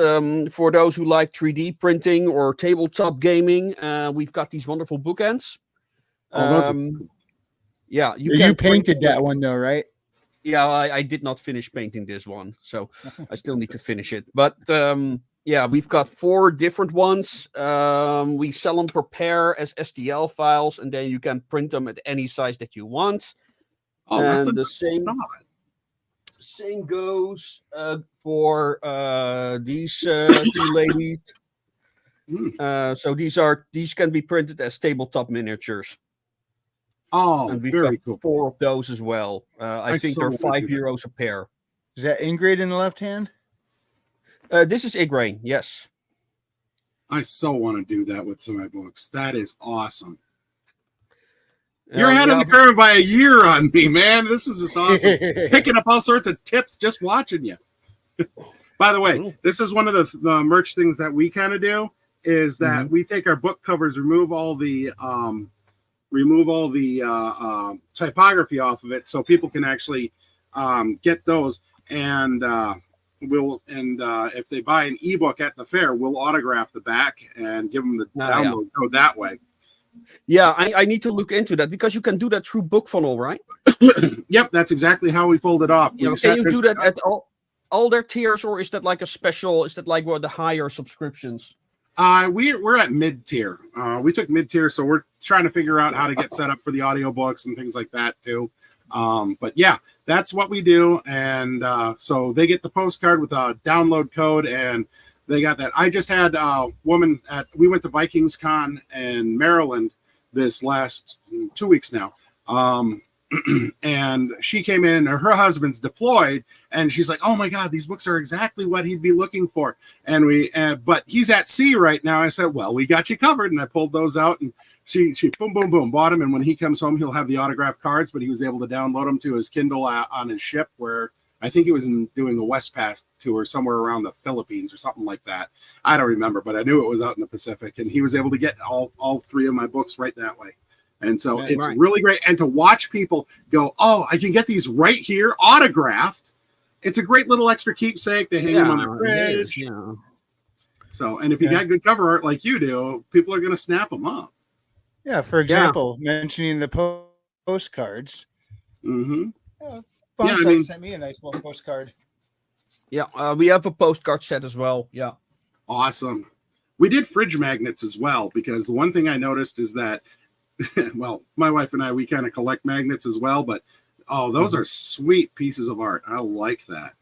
For those who like 3D printing or tabletop gaming, we've got these wonderful bookends. Those yeah, you painted that one though, right? Yeah, I did not finish painting this one, so I still need to finish it. But yeah, we've got 4 different ones. We sell them per pair as STL files, and then you can print them at any size that you want. That's the same goes for these 2 ladies. So these can be printed as tabletop miniatures. And we've very got cool. 4 of those as well. I think they're €5 a pair. Is that Ingrid in the left hand? This is Igraine, yes. I so want to do that with some of my books. That is awesome. You're ahead of the curve by a year on me, man. This is just awesome. Picking up all sorts of tips just watching you. By the way, this is one of the merch things that we kind of do is that we take our book covers, remove all the typography off of it, so people can actually get those. And if they buy an ebook at the fair, we'll autograph the back and give them the download code that way. Yeah, I need to look into that because you can do that through BookFunnel, right? Yep, that's exactly how we pulled it off. Can you do that at all their tiers, or is that like a special? Is that like the higher subscriptions? We're at mid tier. We took mid tier, so we're trying to figure out how to get set up for the audiobooks and things like that too. But yeah, that's what we do, and so they get the postcard with a download code, and they got that. I just had a woman we went to Vikings Con in Maryland this last 2 weeks now. And she came in, her husband's deployed, and she's like, oh my God, these books are exactly what he'd be looking for. And but he's at sea right now. I said, well, we got you covered. And I pulled those out, and she boom, boom, boom, bought them. And when he comes home, he'll have the autographed cards, but he was able to download them to his Kindle on his ship, where I think he was doing a West Pass tour somewhere around the Philippines or something like that. I don't remember, but I knew it was out in the Pacific, and he was able to get all 3 of my books right that way. And so it's really great. And to watch people go, oh, I can get these right here autographed. It's a great little extra keepsake. They hang them on their fridge. So, and if you got good cover art like you do, people are going to snap them up. Yeah. For example, mentioning the postcards. Bonsart sent me a nice little postcard. Yeah. We have a postcard set as well. Yeah. Awesome. We did fridge magnets as well, because the one thing I noticed is that well, my wife and I, we kind of collect magnets as well, but those are sweet pieces of art. I like that.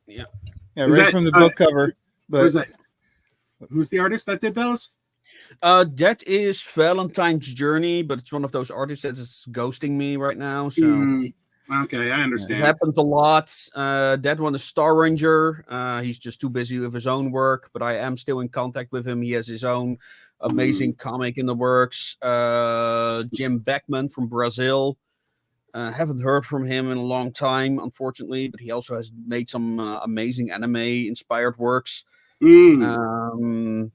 Yeah, from the book cover. But who's the artist that did those? That is Valentine's Journey, but it's one of those artists that is ghosting me right now. So okay, I understand. It happens a lot. That one is Star Ranger. He's just too busy with his own work, but I am still in contact with him. He has his own amazing comic in the works. Jim Beckman from Brazil. Haven't heard from him in a long time, unfortunately, but he also has made some amazing anime-inspired works. That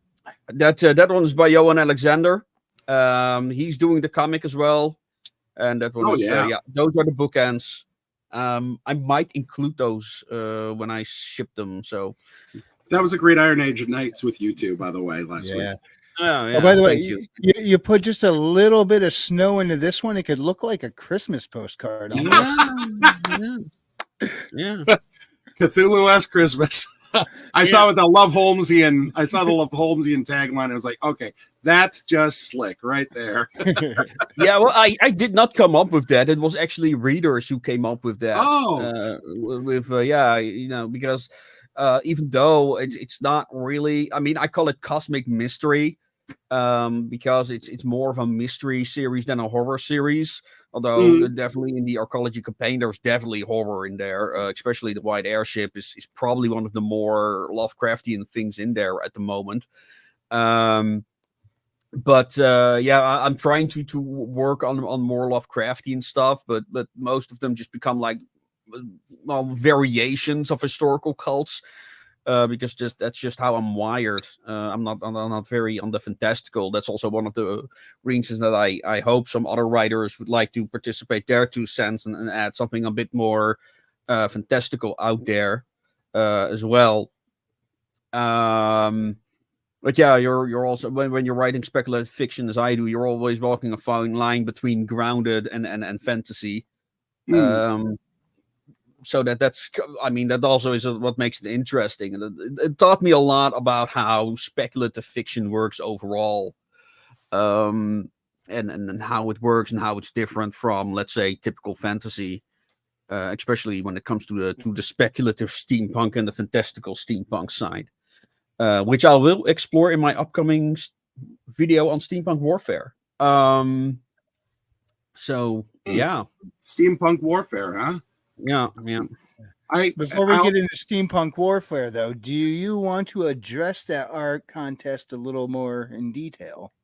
one is by Johan Alexander. He's doing the comic as well, and that one is those are the bookends. I might include those when I ship them. So that was a great Iron Age of Nights with you two, by the way, last week. Oh, yeah. By the way, you put just a little bit of snow into this one. It could look like a Christmas postcard. Yeah. Cthulhu-esque Christmas. I saw the Love Holmesian. I saw the Love Holmesian tagline. And I was like, okay, that's just slick right there. Yeah, well, I did not come up with that. It was actually readers who came up with that. Oh, Because even though it's not really, I mean, I call it cosmic mystery, because it's more of a mystery series than a horror series. Although definitely in the arcology campaign, there's definitely horror in there. Especially the white airship is probably one of the more Lovecraftian things in there at the moment. But I'm trying to work on more Lovecraftian stuff, but most of them just become like variations of historical cults. Because that's just how I'm wired. I'm not very on the fantastical. That's also one of the reasons that I hope some other writers would like to participate their 2 cents and add something a bit more fantastical out there as well. But yeah, you're also when you're writing speculative fiction as I do, you're always walking a fine line between grounded and fantasy. So that's I mean, that also is what makes it interesting, and it taught me a lot about how speculative fiction works overall, and how it works and how it's different from, let's say, typical fantasy, especially when it comes to the speculative steampunk and the fantastical steampunk side, which I will explore in my upcoming video on steampunk warfare. Yeah, steampunk warfare, huh? Yeah. Before we get into steampunk warfare, though, do you want to address that art contest a little more in detail?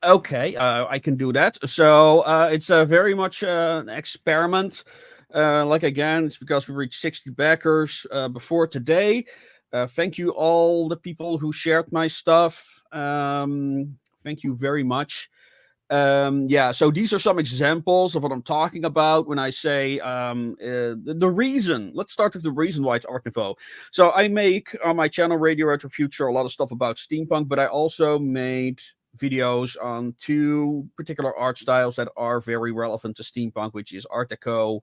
Okay, I can do that. So it's very much an experiment. Again, it's because we reached 60 backers before today. Thank you all the people who shared my stuff. Thank you very much. So these are some examples of what I'm talking about when I say the reason. Let's start with the reason why it's Art Nouveau. So I make on my channel Radio Retro Future a lot of stuff about steampunk, but I also made videos on 2 particular art styles that are very relevant to steampunk, which is Art Deco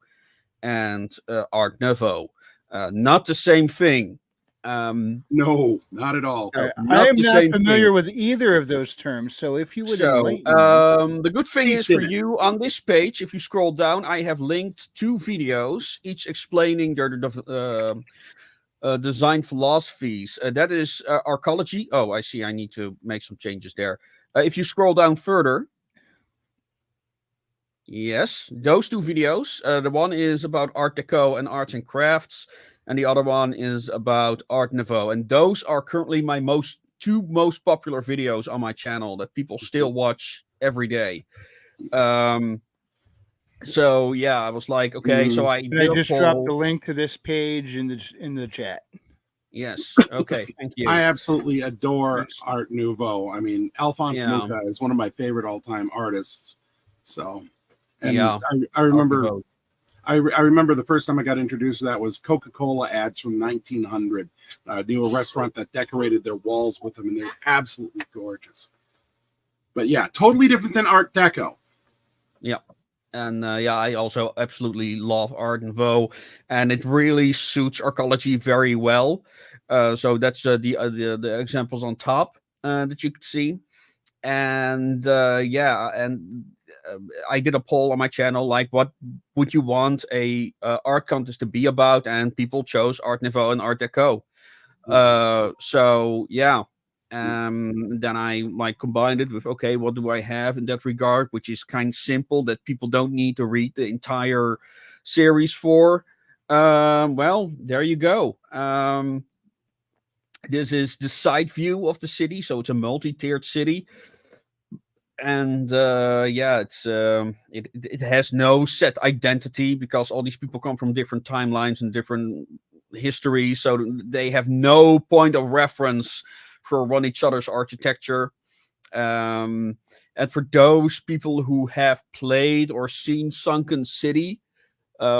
and Art Nouveau. Not the same thing. No, not at all. I am not familiar with either of those terms, so if you would enlighten me. The good thing is for you on this page, if you scroll down, I have linked 2 videos, each explaining their design philosophies. That is arcology. Oh, I see. I need to make some changes there. If you scroll down further, yes, those 2 videos. The one is about Art Deco and arts and crafts, and the other one is about Art Nouveau. And those are currently my 2 most popular videos on my channel that people still watch every day. So yeah, I was like, okay, so I just dropped the link to this page in the chat. Yes. Okay. Thank you. I absolutely adore Art Nouveau. I mean, Alphonse Mucha is one of my favorite all-time artists. So, and I remember. I remember the first time I got introduced to that was Coca-Cola ads from 1900. I knew a restaurant that decorated their walls with them, and they're absolutely gorgeous. But yeah, totally different than Art Deco. Yeah. And I also absolutely love Art Nouveau, and it really suits arcology very well. So that's the examples on top that you could see. And I did a poll on my channel, like, what would you want a art contest to be about? And people chose Art Nouveau and Art Deco. Then I combined it with, okay, what do I have in that regard, which is kind of simple, that people don't need to read the entire series for. Well, there you go. This is the side view of the city, so it's a multi-tiered city. And it has no set identity because all these people come from different timelines and different histories, so they have no point of reference for one each other's architecture. And for those people who have played or seen Sunken City,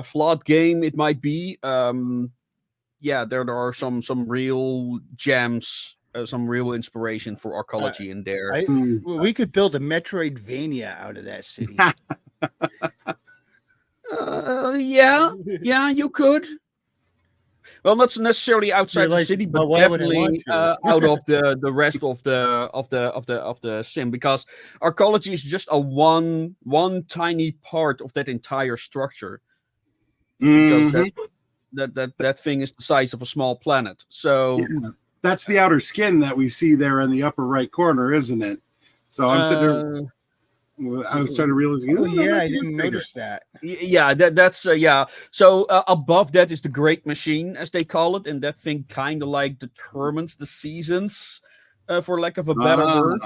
flawed game it might be, there are some real gems. Some real inspiration for arcology in there. We could build a Metroidvania out of that city. Yeah, you could. Well, not necessarily outside the like, city, but why would I want definitely to? out of the rest of the sim, because arcology is just a one tiny part of that entire structure. Because that thing is the size of a small planet. So yeah. That's the outer skin that we see there in the upper right corner, isn't it? So I'm sitting there. I was trying to realize. Oh yeah, I didn't notice that. Yeah, that's yeah. So above that is the Great Machine, as they call it, and that thing kind of like determines the seasons, for lack of a better word.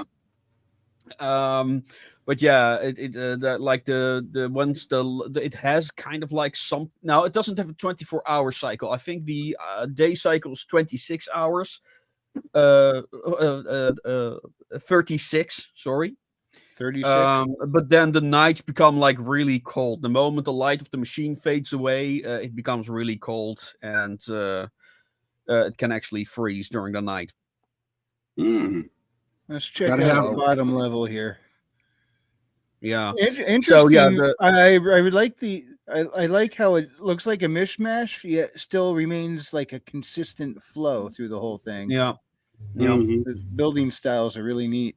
But yeah, like the ones it has kind of like some. Now it doesn't have a 24-hour cycle. I think the day cycle is 26 hours. 36. Sorry. 36. But then the nights become like really cold. The moment the light of the machine fades away, it becomes really cold, and it can actually freeze during the night. Let's check out the bottom level here. Yeah. Interesting. So yeah, I would like I like how it looks like a mishmash, yet still remains like a consistent flow through the whole thing. Yeah. Yeah. The building styles are really neat.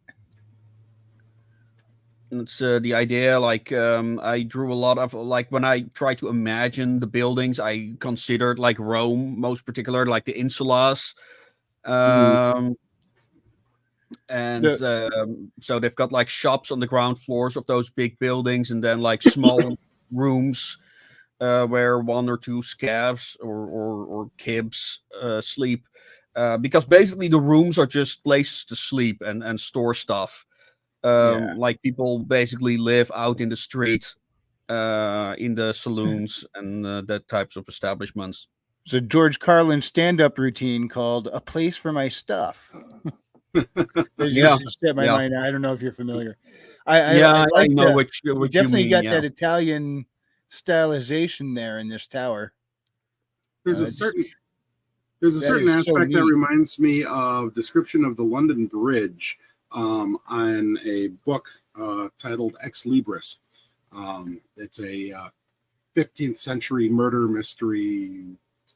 It's the idea, like I drew a lot of, like, when I try to imagine the buildings, I considered like Rome, most particular, like the insulas. And so they've got like shops on the ground floors of those big buildings, and then like small rooms where one or two scavs or kibs sleep. Because basically the rooms are just places to sleep and store stuff. Like people basically live out in the street, in the saloons and that types of establishments. It's a George Carlin stand-up routine called "A Place for My Stuff." Just set my mind. I don't know if you're familiar. I know what you definitely mean, got that Italian stylization there in this tower. There's a certain aspect that reminds me of description of the London Bridge on a book titled Ex Libris. It's a 15th century murder mystery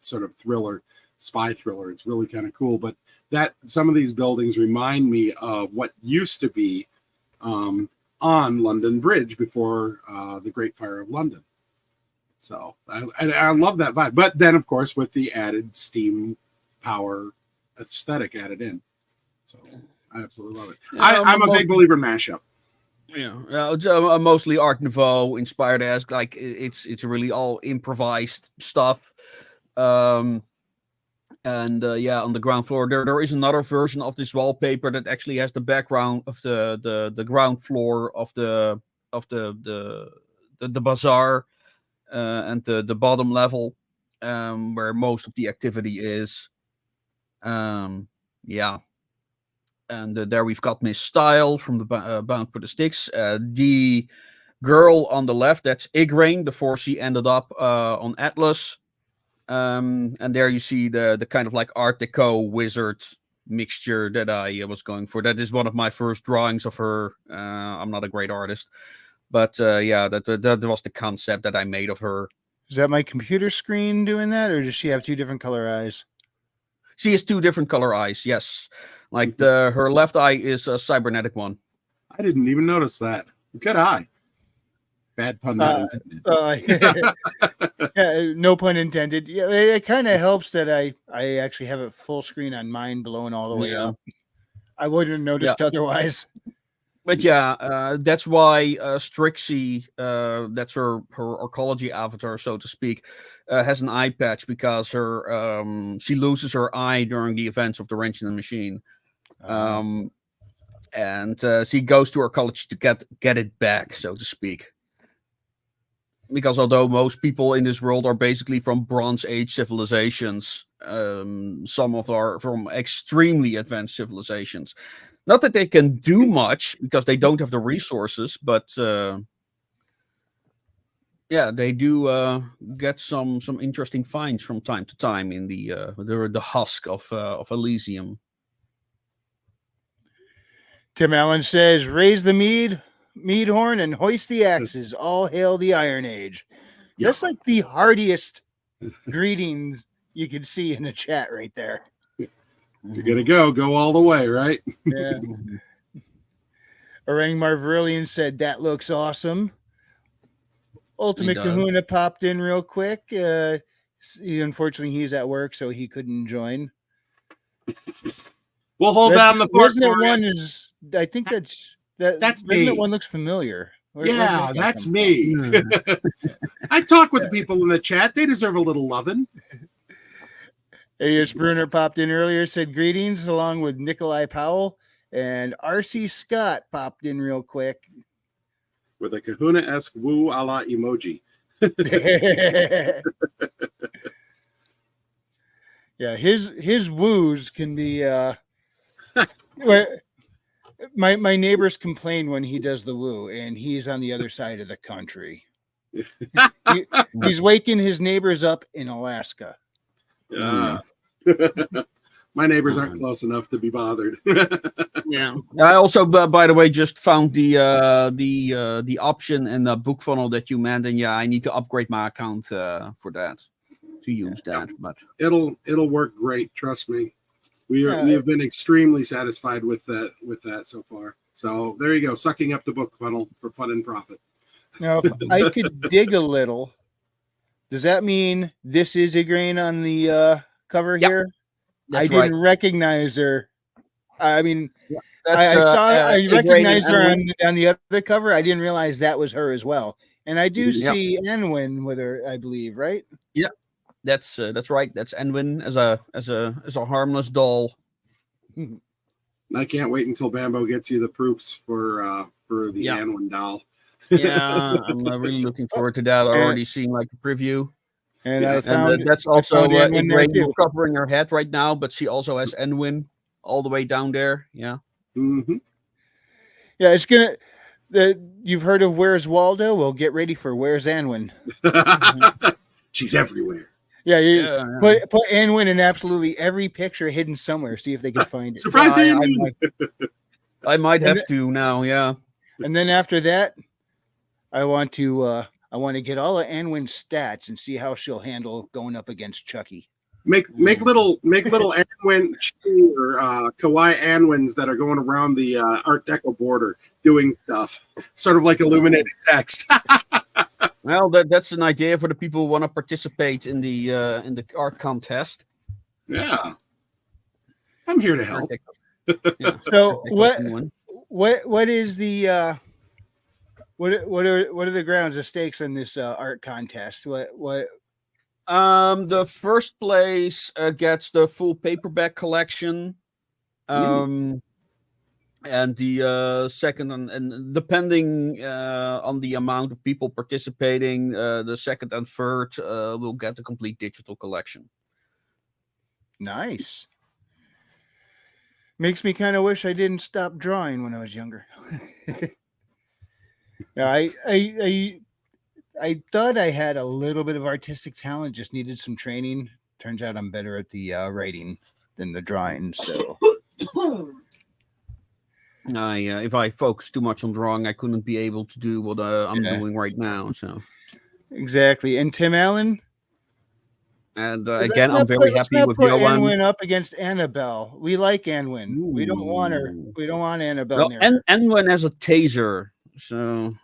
sort of thriller, spy thriller. It's really kind of cool. But that some of these buildings remind me of what used to be on London Bridge before the Great Fire of London. So I love that vibe. But then, of course, with the added steam power aesthetic added in. So I absolutely love it. I'm a big believer in mashup. Yeah, it's mostly Art Nouveau inspired, as like it's really all improvised stuff. And on the ground floor there is another version of this wallpaper that actually has the background of the ground floor of the bazaar, and the bottom level, where most of the activity is. And there we've got Miss Style from the Bound for the Sticks. The girl on the left, that's Igraine before she ended up on Atlas. And there you see the kind of like Art Deco wizard mixture that I was going for. That is one of my first drawings of her. I'm not a great artist, but that was the concept that I made of her. Is that my computer screen doing that, or does she have two different color eyes? She has two different color eyes, yes. Like her left eye is a cybernetic one. I didn't even notice that. Good eye. Bad pun not intended. Yeah, no pun intended. Yeah, it kind of helps that I actually have it full screen on mine, blowing all the way up. I wouldn't have noticed otherwise. But that's why Strixie, that's her arcology avatar, so to speak, has an eye patch, because she loses her eye during the events of the Wrench in the Machine. And she goes to arcology to get it back, so to speak. Because although most people in this world are basically from Bronze Age civilizations, some of them are from extremely advanced civilizations. Not that they can do much because they don't have the resources, but they do get some interesting finds from time to time in the husk of Elysium. Tim Allen says, "Raise the mead horn and hoist the axes. All hail the Iron Age." That's like the hardiest greetings you can see in the chat right there. If you're gonna go all the way, right? Yeah. Orang Marverillian said that looks awesome. Ultimate Kahuna popped in real quick. Unfortunately, he's at work, so he couldn't join. We'll hold down the fort Resident for you. One is. I think that's Resident me. One looks familiar. Yeah, that's me. I talk with people in the chat. They deserve a little loving. A.S. Bruner popped in earlier, said greetings along with Nikolai Powell, and R.C. Scott popped in real quick. With a Kahuna-esque woo a la emoji. Yeah, his woos can be my neighbors complain when he does the woo, and he's on the other side of the country. He's waking his neighbors up in Alaska. My neighbors aren't close enough to be bothered. Yeah. I also, by the way, just found the option in the book funnel that you meant, and I need to upgrade my account for that to use that. But it'll work great. Trust me. We have been extremely satisfied with that so far. So there you go, sucking up the book funnel for fun and profit. Now, if I could dig a little, does that mean this is Igraine on the cover here? I didn't recognize her. I mean, I recognized her on the other cover. I didn't realize that was her as well. And I do see Enwin with her, I believe, right? Yeah, that's right. That's Enwin as a harmless doll. I can't wait until Bambo gets you the proofs for the Enwin doll. Yeah, I'm really looking forward to that. I already seen like a preview. And I found that's also Igraine covering her head right now, but she also has Enwin all the way down there. Yeah. Mm-hmm. Yeah, it's gonna. You've heard of Where's Waldo? Well, get ready for Where's Anwin. She's everywhere. Yeah, put Anwin in absolutely every picture hidden somewhere. See if they can find it. Surprise! I might have to now. Yeah. And then after that, I want to get all of Anwin's stats and see how she'll handle going up against Chucky. Make little Anwin or kawaii Anwins that are going around the Art Deco border doing stuff, sort of like illuminated text. Well, that's an idea for the people who want to participate in the art contest. Yeah, I'm here to help. Yeah. So what is the what are the grounds, the stakes in this art contest? What? The first place gets the full paperback collection, and the second, and depending on the amount of people participating, the second and third will get the complete digital collection. Nice. Makes me kind of wish I didn't stop drawing when I was younger. No, I thought I had a little bit of artistic talent, just needed some training. Turns out I'm better at the writing than the drawing. So, if I focused too much on drawing, I couldn't be able to do what I'm doing right now. So, exactly. And Tim Allen. And again, I'm very happy with Johan. Anwin up against Annabelle. We like Anwin. Ooh. We don't want her. We don't want Annabelle. Well, Anwin has a taser, so.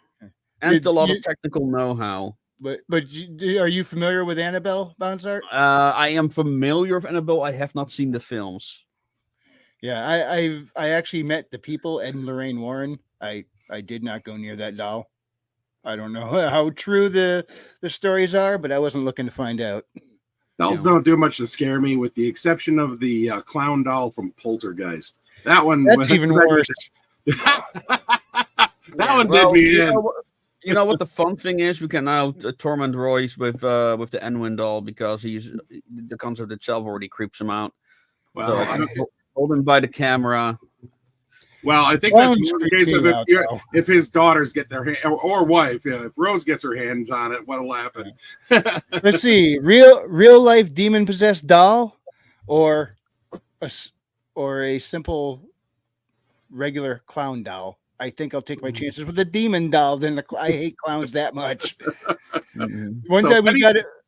And a lot of technical know-how. But are you familiar with Annabelle, Bonsart? I am familiar with Annabelle. I have not seen the films. Yeah, I actually met the people, Ed and Lorraine Warren. I did not go near that doll. I don't know how true the stories are, but I wasn't looking to find out. Dolls don't do much to scare me, with the exception of the clown doll from Poltergeist. That's even worse. That one did me in. You know what the fun thing is? We can now torment Royce with the Enwin doll because the concept itself already creeps him out. Well, so I can hold him by the camera. Well, I think that's more the case of if his daughters get their hand, or wife. Yeah, if Rose gets her hands on it, what'll happen? Let's see, real life demon possessed doll, or a simple regular clown doll. I think I'll take my chances with the demon doll. I hate clowns that much. One time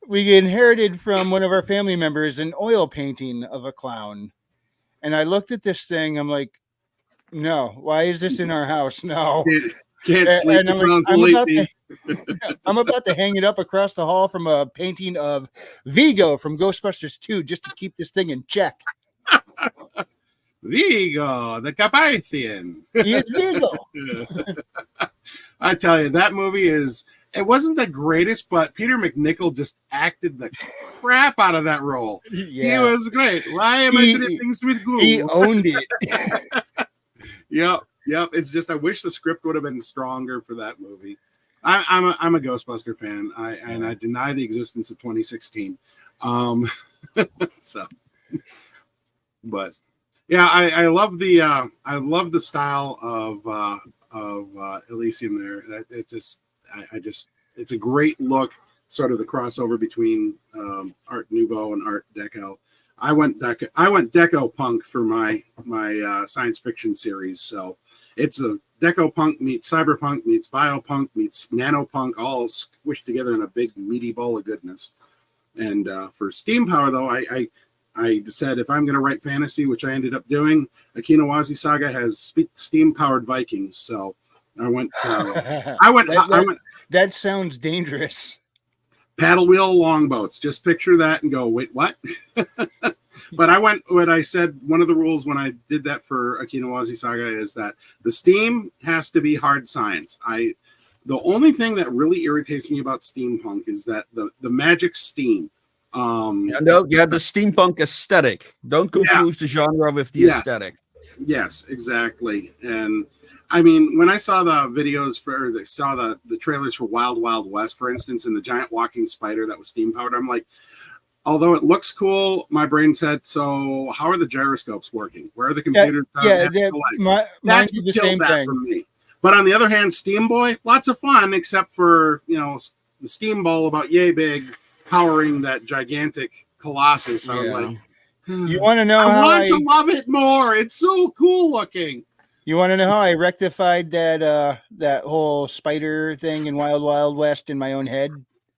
we inherited from one of our family members an oil painting of a clown. And I looked at this thing. I'm like, no, why is this in our house? No. Can't sleep. And I'm like, I'm about to hang it up across the hall from a painting of Vigo from Ghostbusters 2 just to keep this thing in check. Vigo, the Carpathian. He is Vigo. I tell you, that movie it wasn't the greatest, but Peter McNichol just acted the crap out of that role. Yeah. He was great. Why am I doing things with glue? He owned it. Yep. It's just I wish the script would have been stronger for that movie. I'm a Ghostbuster fan, and I deny the existence of 2016. So, but yeah, I love the style of Elysium there. It's a great look, sort of the crossover between Art Nouveau and Art Deco. I went Deco Punk for my science fiction series, so it's a Deco Punk meets Cyberpunk meets Biopunk meets Nanopunk, all squished together in a big meaty ball of goodness. And for Steam Power, though, I said if I'm going to write fantasy, which I ended up doing, Akinowazi Saga has steam powered Vikings, so I went. That sounds dangerous. Paddle wheel longboats. Just picture that and go, wait, what? But I said, one of the rules when I did that for Akinowazi Saga is that the steam has to be hard science. The only thing that really irritates me about steampunk is that the magic steam. The steampunk aesthetic. Don't confuse the genre with the aesthetic. Yes, exactly. And I mean, when I saw the videos the trailers for Wild Wild West, for instance, and the giant walking spider that was steam powered, I'm like, although it looks cool, my brain said, so how are the gyroscopes working? Where are the computers? That's what killed that for me. But on the other hand, Steam Boy, lots of fun, except for, the steam ball about yay big powering that gigantic colossus. I was like, you want to know I want to love it more. It's so cool looking. You want to know how I rectified that whole spider thing in Wild Wild West in my own head?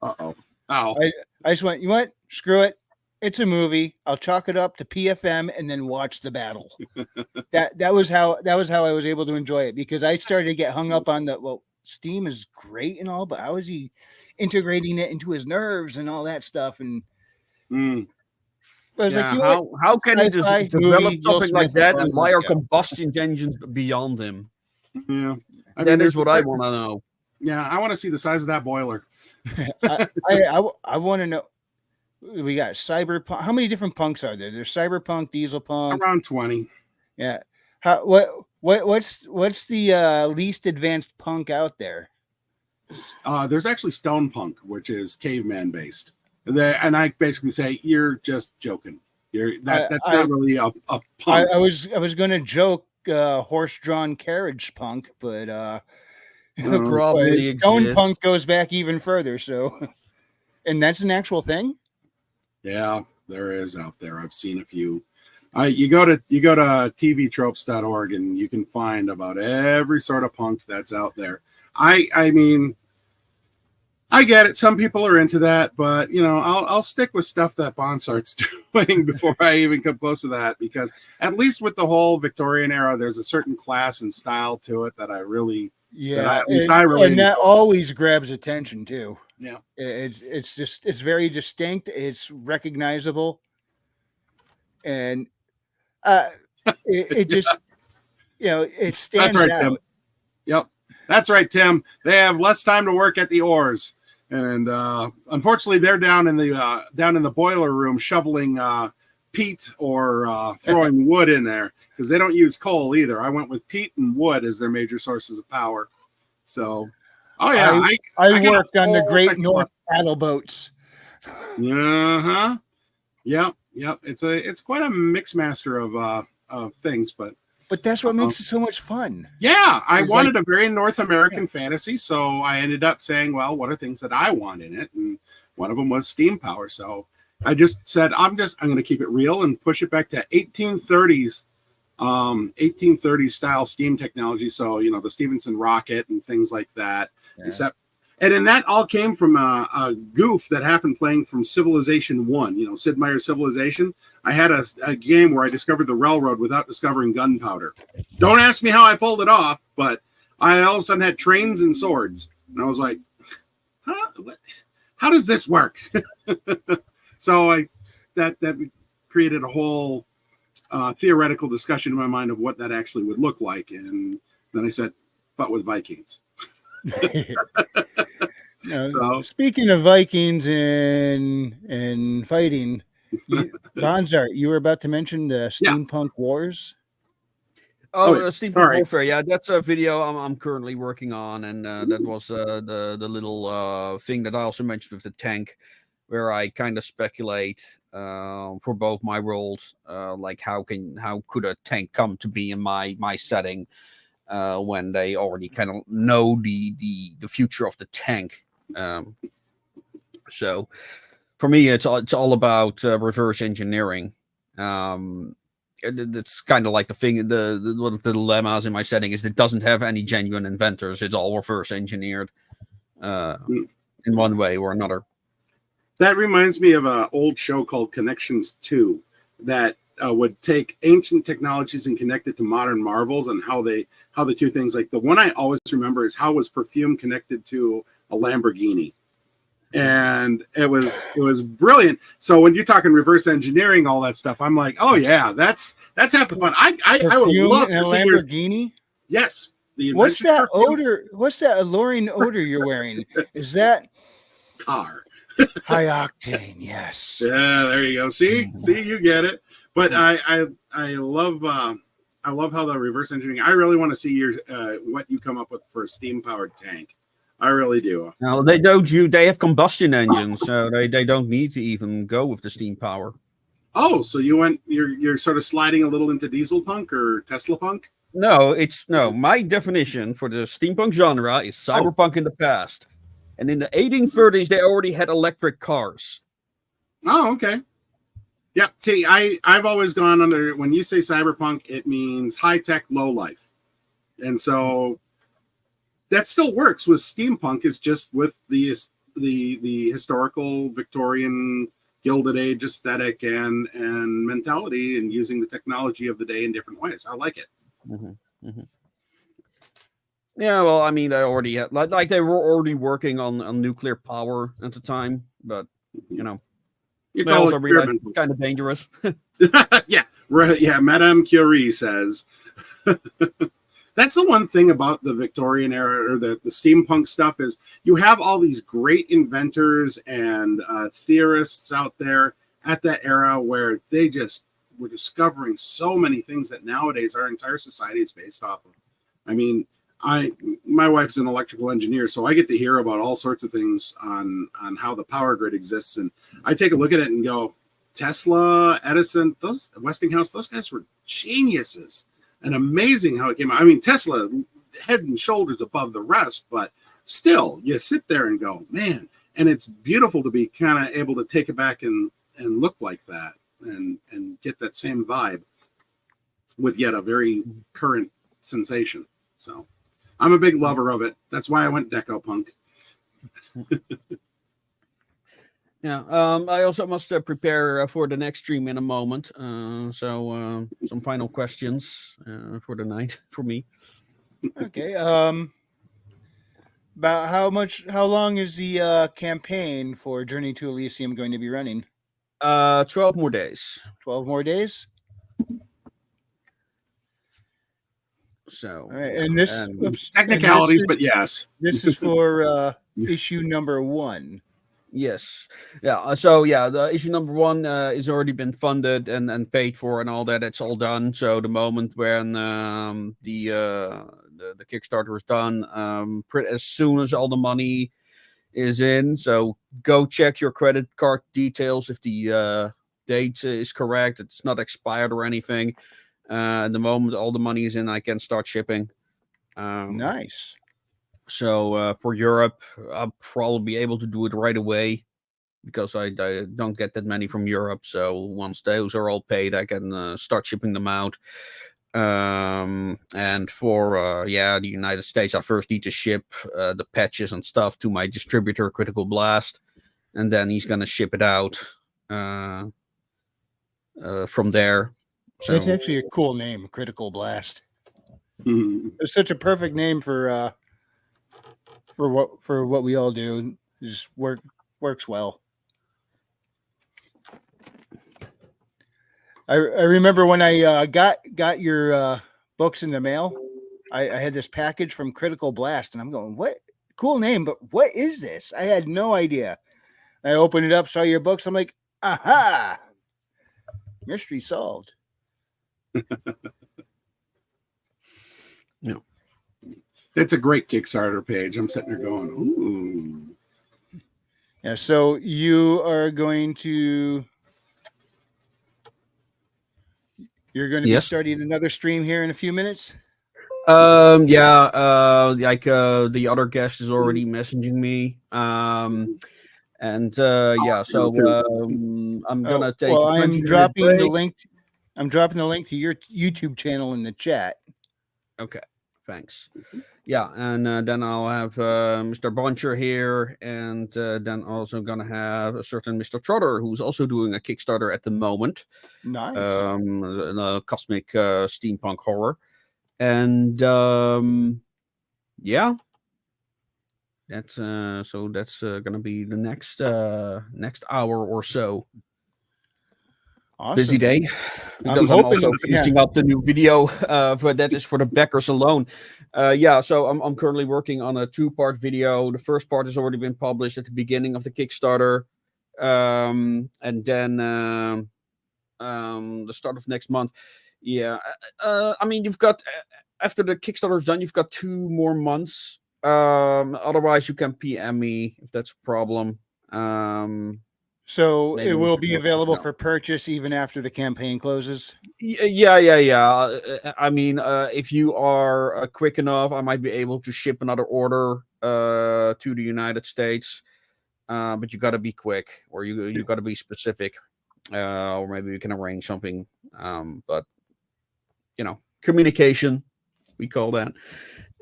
Oh. I just went, you know what? Screw it. It's a movie. I'll chalk it up to PFM and then watch the battle. that was how I was able to enjoy it, because I started to get hung up on Steam is great and all, but how is he integrating it into his nerves and all that stuff? And I was like, how can he just develop something like that, and why are combustion engines beyond him? Yeah, that is what I want to know. Yeah, I want to see the size of that boiler. I want to know. We got cyberpunk. How many different punks are there? There's cyberpunk, diesel punk, around 20. Yeah. What's the least advanced punk out there? There's actually stone punk, which is caveman based. And I basically say, you're just joking. That's not really a punk. I was going to joke horse-drawn carriage punk, but probably stone punk goes back even further. So, and that's an actual thing. Yeah, there is out there. I've seen a few. You go to tvtropes.org and you can find about every sort of punk that's out there. I mean, I get it. Some people are into that, but I'll stick with stuff that Bonsart's doing before I even come close to that, because at least with the whole Victorian era, there's a certain class and style to it that I really, and that always grabs attention too. Yeah, it's very distinct. It's recognizable, and it just it stands out. Tim. Yep, that's right, Tim. They have less time to work at the oars, and unfortunately, they're down in the boiler room shoveling peat or throwing wood in there, because they don't use coal either. I went with peat and wood as their major sources of power. So. Oh yeah, I worked on the Great North paddle boats. Yep. It's quite a mix master of things, but that's what makes it so much fun. Yeah, I wanted a very North American fantasy, so I ended up saying, well, what are things that I want in it? And one of them was steam power. So I just said, I'm going to keep it real and push it back to 1830s style steam technology. So the Stevenson rocket and things like that. Yeah. Except And then that all came from a goof that happened playing from Civilization 1, you know, Sid Meier's Civilization. I had a game where I discovered the railroad without discovering gunpowder. Don't ask me how I pulled it off, but I all of a sudden had trains and swords. And I was like, huh? How does this work? So that created a whole theoretical discussion in my mind of what that actually would look like. And then I said, but with Vikings. So, speaking of Vikings and fighting, Bonsart, you were about to mention the Steampunk Wars. Steampunk Warfare. Yeah, that's a video I'm currently working on, and that was the little thing that I also mentioned with the tank, where I kind of speculate for both my roles, like how could a tank come to be in my setting when they already kind of know the future of the tank. So for me, it's all about reverse engineering. It's kind of like the thing. One of the dilemmas in my setting is it doesn't have any genuine inventors. It's all reverse engineered in one way or another. That reminds me of an old show called Connections 2 that would take ancient technologies and connect it to modern marvels, and how the two things, like the one I always remember is how was perfume connected to a Lamborghini. And it was brilliant. So when you're talking reverse engineering, all that stuff, I'm like, oh yeah, that's half the fun. I would love to see Lamborghini. Yes. What's that odor? What's that alluring odor you're wearing? Is that car? High octane, yes. Yeah, there you go. See, you get it. But I love how the reverse engineering. I really want to see your what you come up with for a steam powered tank. I really do. No, they don't. They have combustion engines, so they don't need to even go with the steam power. Oh, so you're sort of sliding a little into diesel punk or Tesla punk? No, my definition for the steampunk genre is cyberpunk in the past. And in the 1830s, they already had electric cars. Oh, okay. Yeah, see, I've always gone under, when you say cyberpunk, it means high-tech, low-life. And so that still works with steampunk. It's just with the historical Victorian Gilded Age aesthetic and mentality, and using the technology of the day in different ways. I like it. Mm-hmm. Mm-hmm. Yeah, well, I mean, they already had, like they were already working on nuclear power at the time, but you know, it's all experimental. It's kind of dangerous. Yeah, Madame Curie says. That's the one thing about the Victorian era or the steampunk stuff is you have all these great inventors and theorists out there at that era where they just were discovering so many things that nowadays our entire society is based off of. I mean, my wife's an electrical engineer, so I get to hear about all sorts of things on how the power grid exists, and I take a look at it and go, Tesla, Edison, those Westinghouse, those guys were geniuses, and amazing how it came out. I mean, Tesla head and shoulders above the rest, but still, you sit there and go, man, and it's beautiful to be kind of able to take it back and look like that and get that same vibe with yet a very current sensation. So I'm a big lover of it. That's why I went Deco Punk. Yeah, I also must prepare for the next stream in a moment. So some final questions for the night for me. Okay. About how long is the campaign for Journey to Elysium going to be running? 12 more days. 12 more days? So, all right, and this technicalities, but yes, this is for issue number 1. Yes, yeah. So yeah, the issue number 1 is already been funded and paid for and all that. It's all done. So the moment when the Kickstarter is done, as soon as all the money is in, so go check your credit card details if the date is correct. It's not expired or anything. The moment all the money is in, I can start shipping. Nice. So for Europe, I'll probably be able to do it right away because I don't get that many from Europe. So once those are all paid, I can start shipping them out. And for the United States, I first need to ship the patches and stuff to my distributor, Critical Blast, and then he's gonna ship it out from there. So It's actually a cool name, Critical Blast. Mhm. It's such a perfect name for what we all do. It just works well. I remember when I got your books in the mail. I had this package from Critical Blast, and I'm going, what cool name, but what is this? I had no idea. I opened it up, saw your books. I'm like, aha, mystery solved. Yeah. It's a great Kickstarter page. I'm sitting there going, ooh. Yeah, so you're going to be starting another stream here in a few minutes. The other guest is already messaging me. So I'm gonna take. Well, a 20-minute I'm dropping break. the link. I'm dropping the link to your YouTube channel in the chat. Okay, thanks. Yeah, and then I'll have Mr. Bonsart here, and then also gonna have a certain Mr. Trotter, who's also doing a Kickstarter at the moment. Nice. A cosmic steampunk horror, and that's gonna be the next hour or so. Awesome. Busy day, because I'm also finishing up the new video. That is for the backers alone. So I'm currently working on a 2-part video. The first part has already been published at the beginning of the Kickstarter, and then the start of next month. Yeah, I mean, you've got after the Kickstarter is done, you've got 2 more months. Otherwise, you can PM me if that's a problem. So it will be available for purchase even after the campaign closes? Yeah. I mean, if you are quick enough, I might be able to ship another order to the United States. But you got to be quick, or you got to be specific, or maybe we can arrange something. But communication, we call that,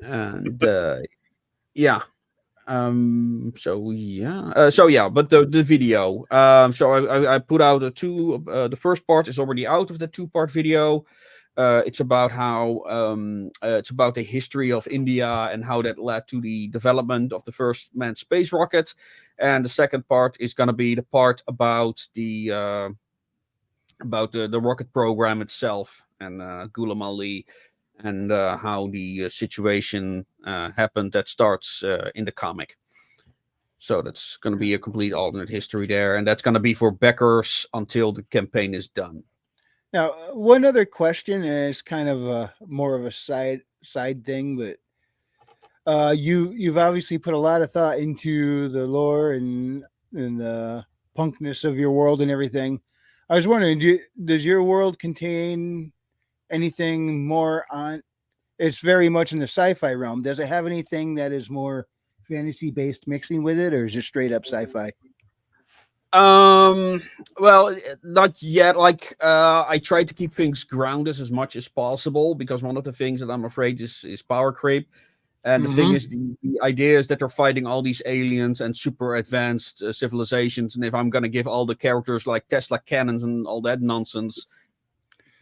and yeah. But the video. So I put out the first part is already out of the 2-part video. It's about it's about the history of India and how that led to the development of the first manned space rocket. And the second part is going to be the part about the rocket program itself and Ghulam Ali, and how the situation happened that starts in the comic. So that's going to be a complete alternate history there, and that's going to be for backers until the campaign is done. Now, one other question is kind of more of a side thing, but you've obviously put a lot of thought into the lore and the punkness of your world and everything. I was wondering, does your world contain anything more on? It's very much in the sci-fi realm. Does it have anything that is more fantasy-based mixing with it, or is it straight up sci-fi? Well, not yet. Like, I try to keep things grounded as much as possible, because one of the things that I'm afraid is power creep. And the thing is, the idea is that they're fighting all these aliens and super advanced civilizations. And if I'm going to give all the characters like Tesla cannons and all that nonsense,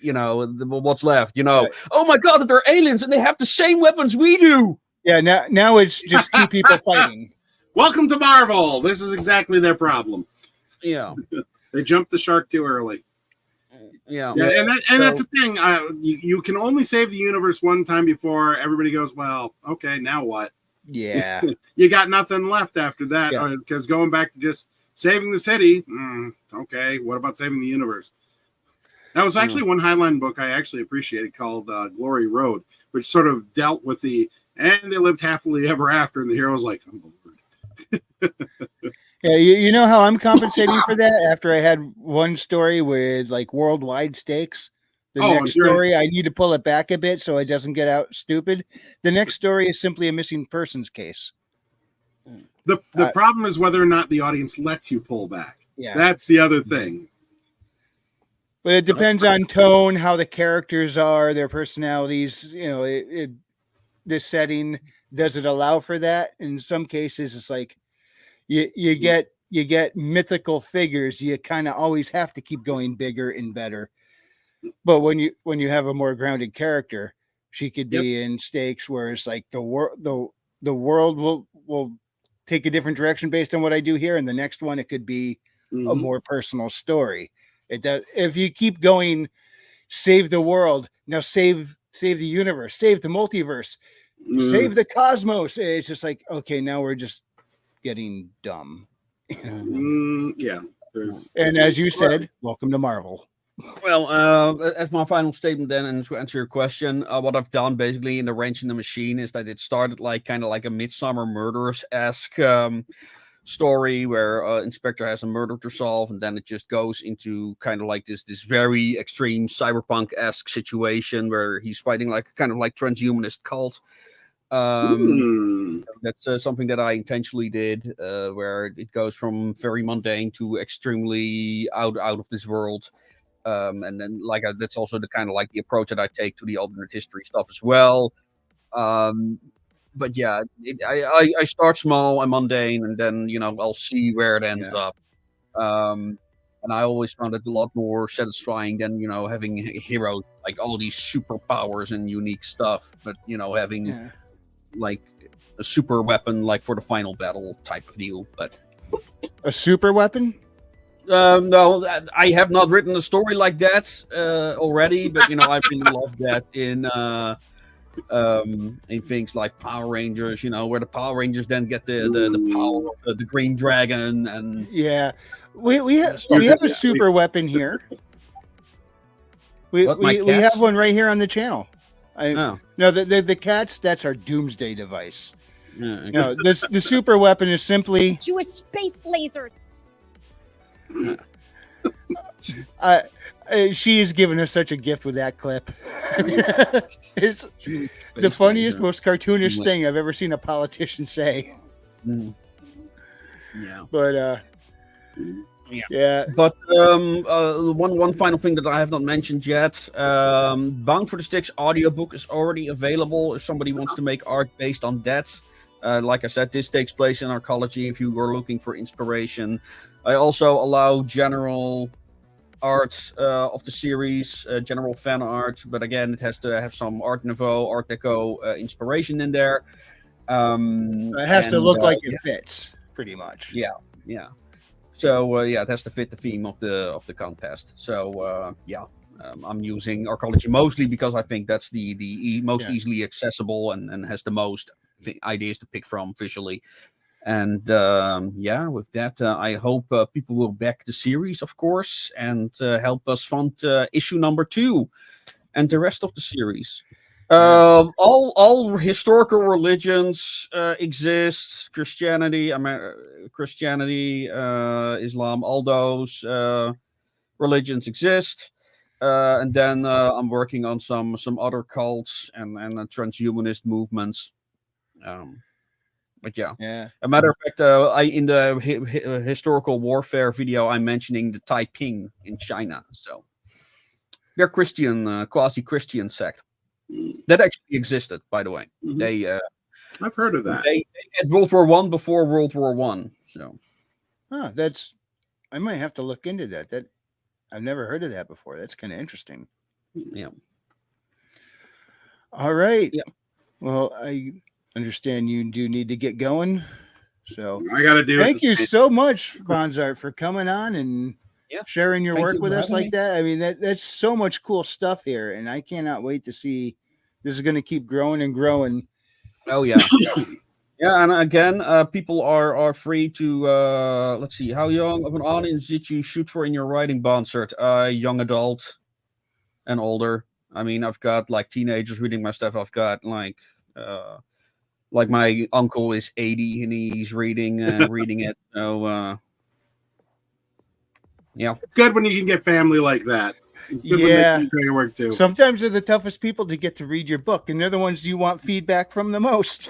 what's left? Right. Oh my God, they're aliens and they have the same weapons we do. Yeah, now it's just 2 people fighting. Welcome to Marvel. This is exactly their problem. Yeah. They jumped the shark too early. Yeah. That's the thing. You can only save the universe one time before everybody goes, well, okay, now what? Yeah. You got nothing left after that, because going back to just saving the city, okay, what about saving the universe? That was actually one Highline book I actually appreciated called Glory Road, which sort of dealt with and they lived happily ever after, and the hero was like, I'm bored. Yeah, you know how I'm compensating for that after I had one story with like worldwide stakes. The next story, I need to pull it back a bit so it doesn't get out stupid. The next story is simply a missing persons case. The problem is whether or not the audience lets you pull back. Yeah. That's the other thing. But it depends on tone, how the characters are, their personalities. You know, this setting, does it allow for that? In some cases, it's like you get mythical figures. You kind of always have to keep going bigger and better. But when you have a more grounded character, she could be in stakes where it's like the world will take a different direction based on what I do here, and the next one it could be a more personal story. It does. If you keep going, save the world now, save the universe, save the multiverse, save the cosmos. It's just like, okay, now we're just getting dumb. Yeah. And as you said, welcome to Marvel. Well, as my final statement then, and to answer your question, what I've done basically in the Wrench in the Machine is that it started like kind of like a Midsummer Murders-esque story where Inspector has a murder to solve, and then it just goes into kind of like this very extreme cyberpunk-esque situation where he's fighting like kind of like transhumanist cult. That's something that I intentionally did, where it goes from very mundane to extremely out of this world. And then like that's also the kind of like the approach that I take to the alternate history stuff as well. But yeah, I start small and mundane, and then I'll see where it ends up. And I always found it a lot more satisfying than having heroes like all these superpowers and unique stuff, but having like a super weapon like for the final battle type of deal. But a super weapon? No, I have not written a story like that already, but I really love that in things like Power Rangers, where the Power Rangers then get the power of the Green Dragon, and we have a super weapon here. We have one right here on the channel. No, the cats, that's our doomsday device. Okay. No, the super weapon is simply Jewish space lasers. She's given us such a gift with that clip. It's the funniest, most cartoonish thing I've ever seen a politician say. Yeah. But yeah. But one final thing that I have not mentioned yet. Bound for the Sticks audiobook is already available if somebody wants to make art based on that. Like I said, this takes place in arcology if you were looking for inspiration. I also allow general art of the series, general fan art, but again, it has to have some Art Nouveau, Art Deco inspiration in there. It has to look like it fits, pretty much. Yeah. So it has to fit the theme of the contest. So I'm using arcology mostly because I think that's the most easily accessible and has the most ideas to pick from visually. And with that, I hope people will back the series, of course, and help us fund issue number 2 and the rest of the series. All historical religions exist. Christianity, Islam, all those religions exist. And then I'm working on some other cults and transhumanist movements. But a matter of fact, in the historical warfare video, I'm mentioning the Taiping in China. So they're Christian, quasi-Christian sect that actually existed, by the way. They I've heard of that. They had World War I before World War I. So I might have to look into that. That I've never heard of that before. That's kind of interesting. Yeah. All right. Yeah. Well, I understand you do need to get going, so I gotta do. Thank you so much, Bonsart, for coming on and sharing your work with us like that. I mean, that's so much cool stuff here, and I cannot wait to see. This is going to keep growing and growing. Oh yeah. Yeah, and again, people are free to let's see, how young of an audience did you shoot for in your writing, Bonsart? Young adult and older. I mean, I've got like teenagers reading my stuff. I've got like my uncle is 80 and he's reading it. So it's good when you can get family like that. It's good when they can do your work too. Sometimes they're the toughest people to get to read your book, and they're the ones you want feedback from the most.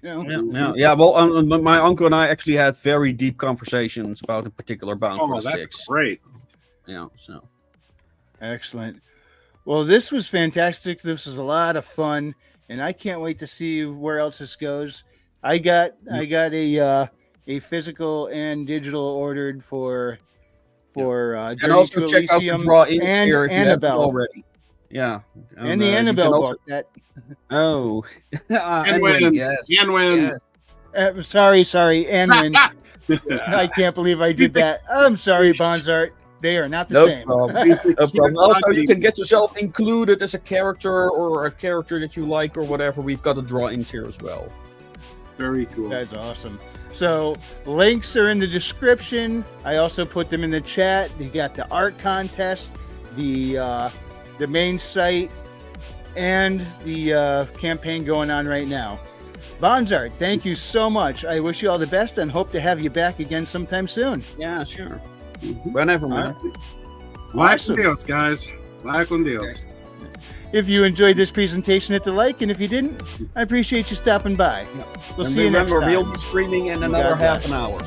Yeah. Well, my uncle and I actually had very deep conversations about a particular Bound for the Sticks. That's great. Yeah. So. Excellent. Well, this was fantastic. This was a lot of fun, and I can't wait to see where else this goes. I got a physical and digital ordered for And Journey also to check out the Elysium draw in and here if you haven't Annabelle. already. Yeah. And the you can Annabelle also- book. That Oh. And when, yes. and when, Yes. sorry, Anwin. I can't believe I did that. I'm sorry, Bonsart. They are not the No same. problem. He's- No he's problem. not Also, you being- can get yourself included as a character or a character that you like or whatever. We've got a draw-ins here as well. Very cool. That's awesome. So links are in the description. I also put them in the chat. You got the art contest, the main site, and the campaign going on right now. Bonsart, thank you so much. I wish you all the best and hope to have you back again sometime soon. Yeah, sure. Mhm. Whenever, man. Like Awesome. deals, guys. Like deals. If you enjoyed this presentation, hit the like, and if you didn't, I appreciate you stopping by. We'll And see you next remember, time. we'll be streaming in God another half bless. an hour.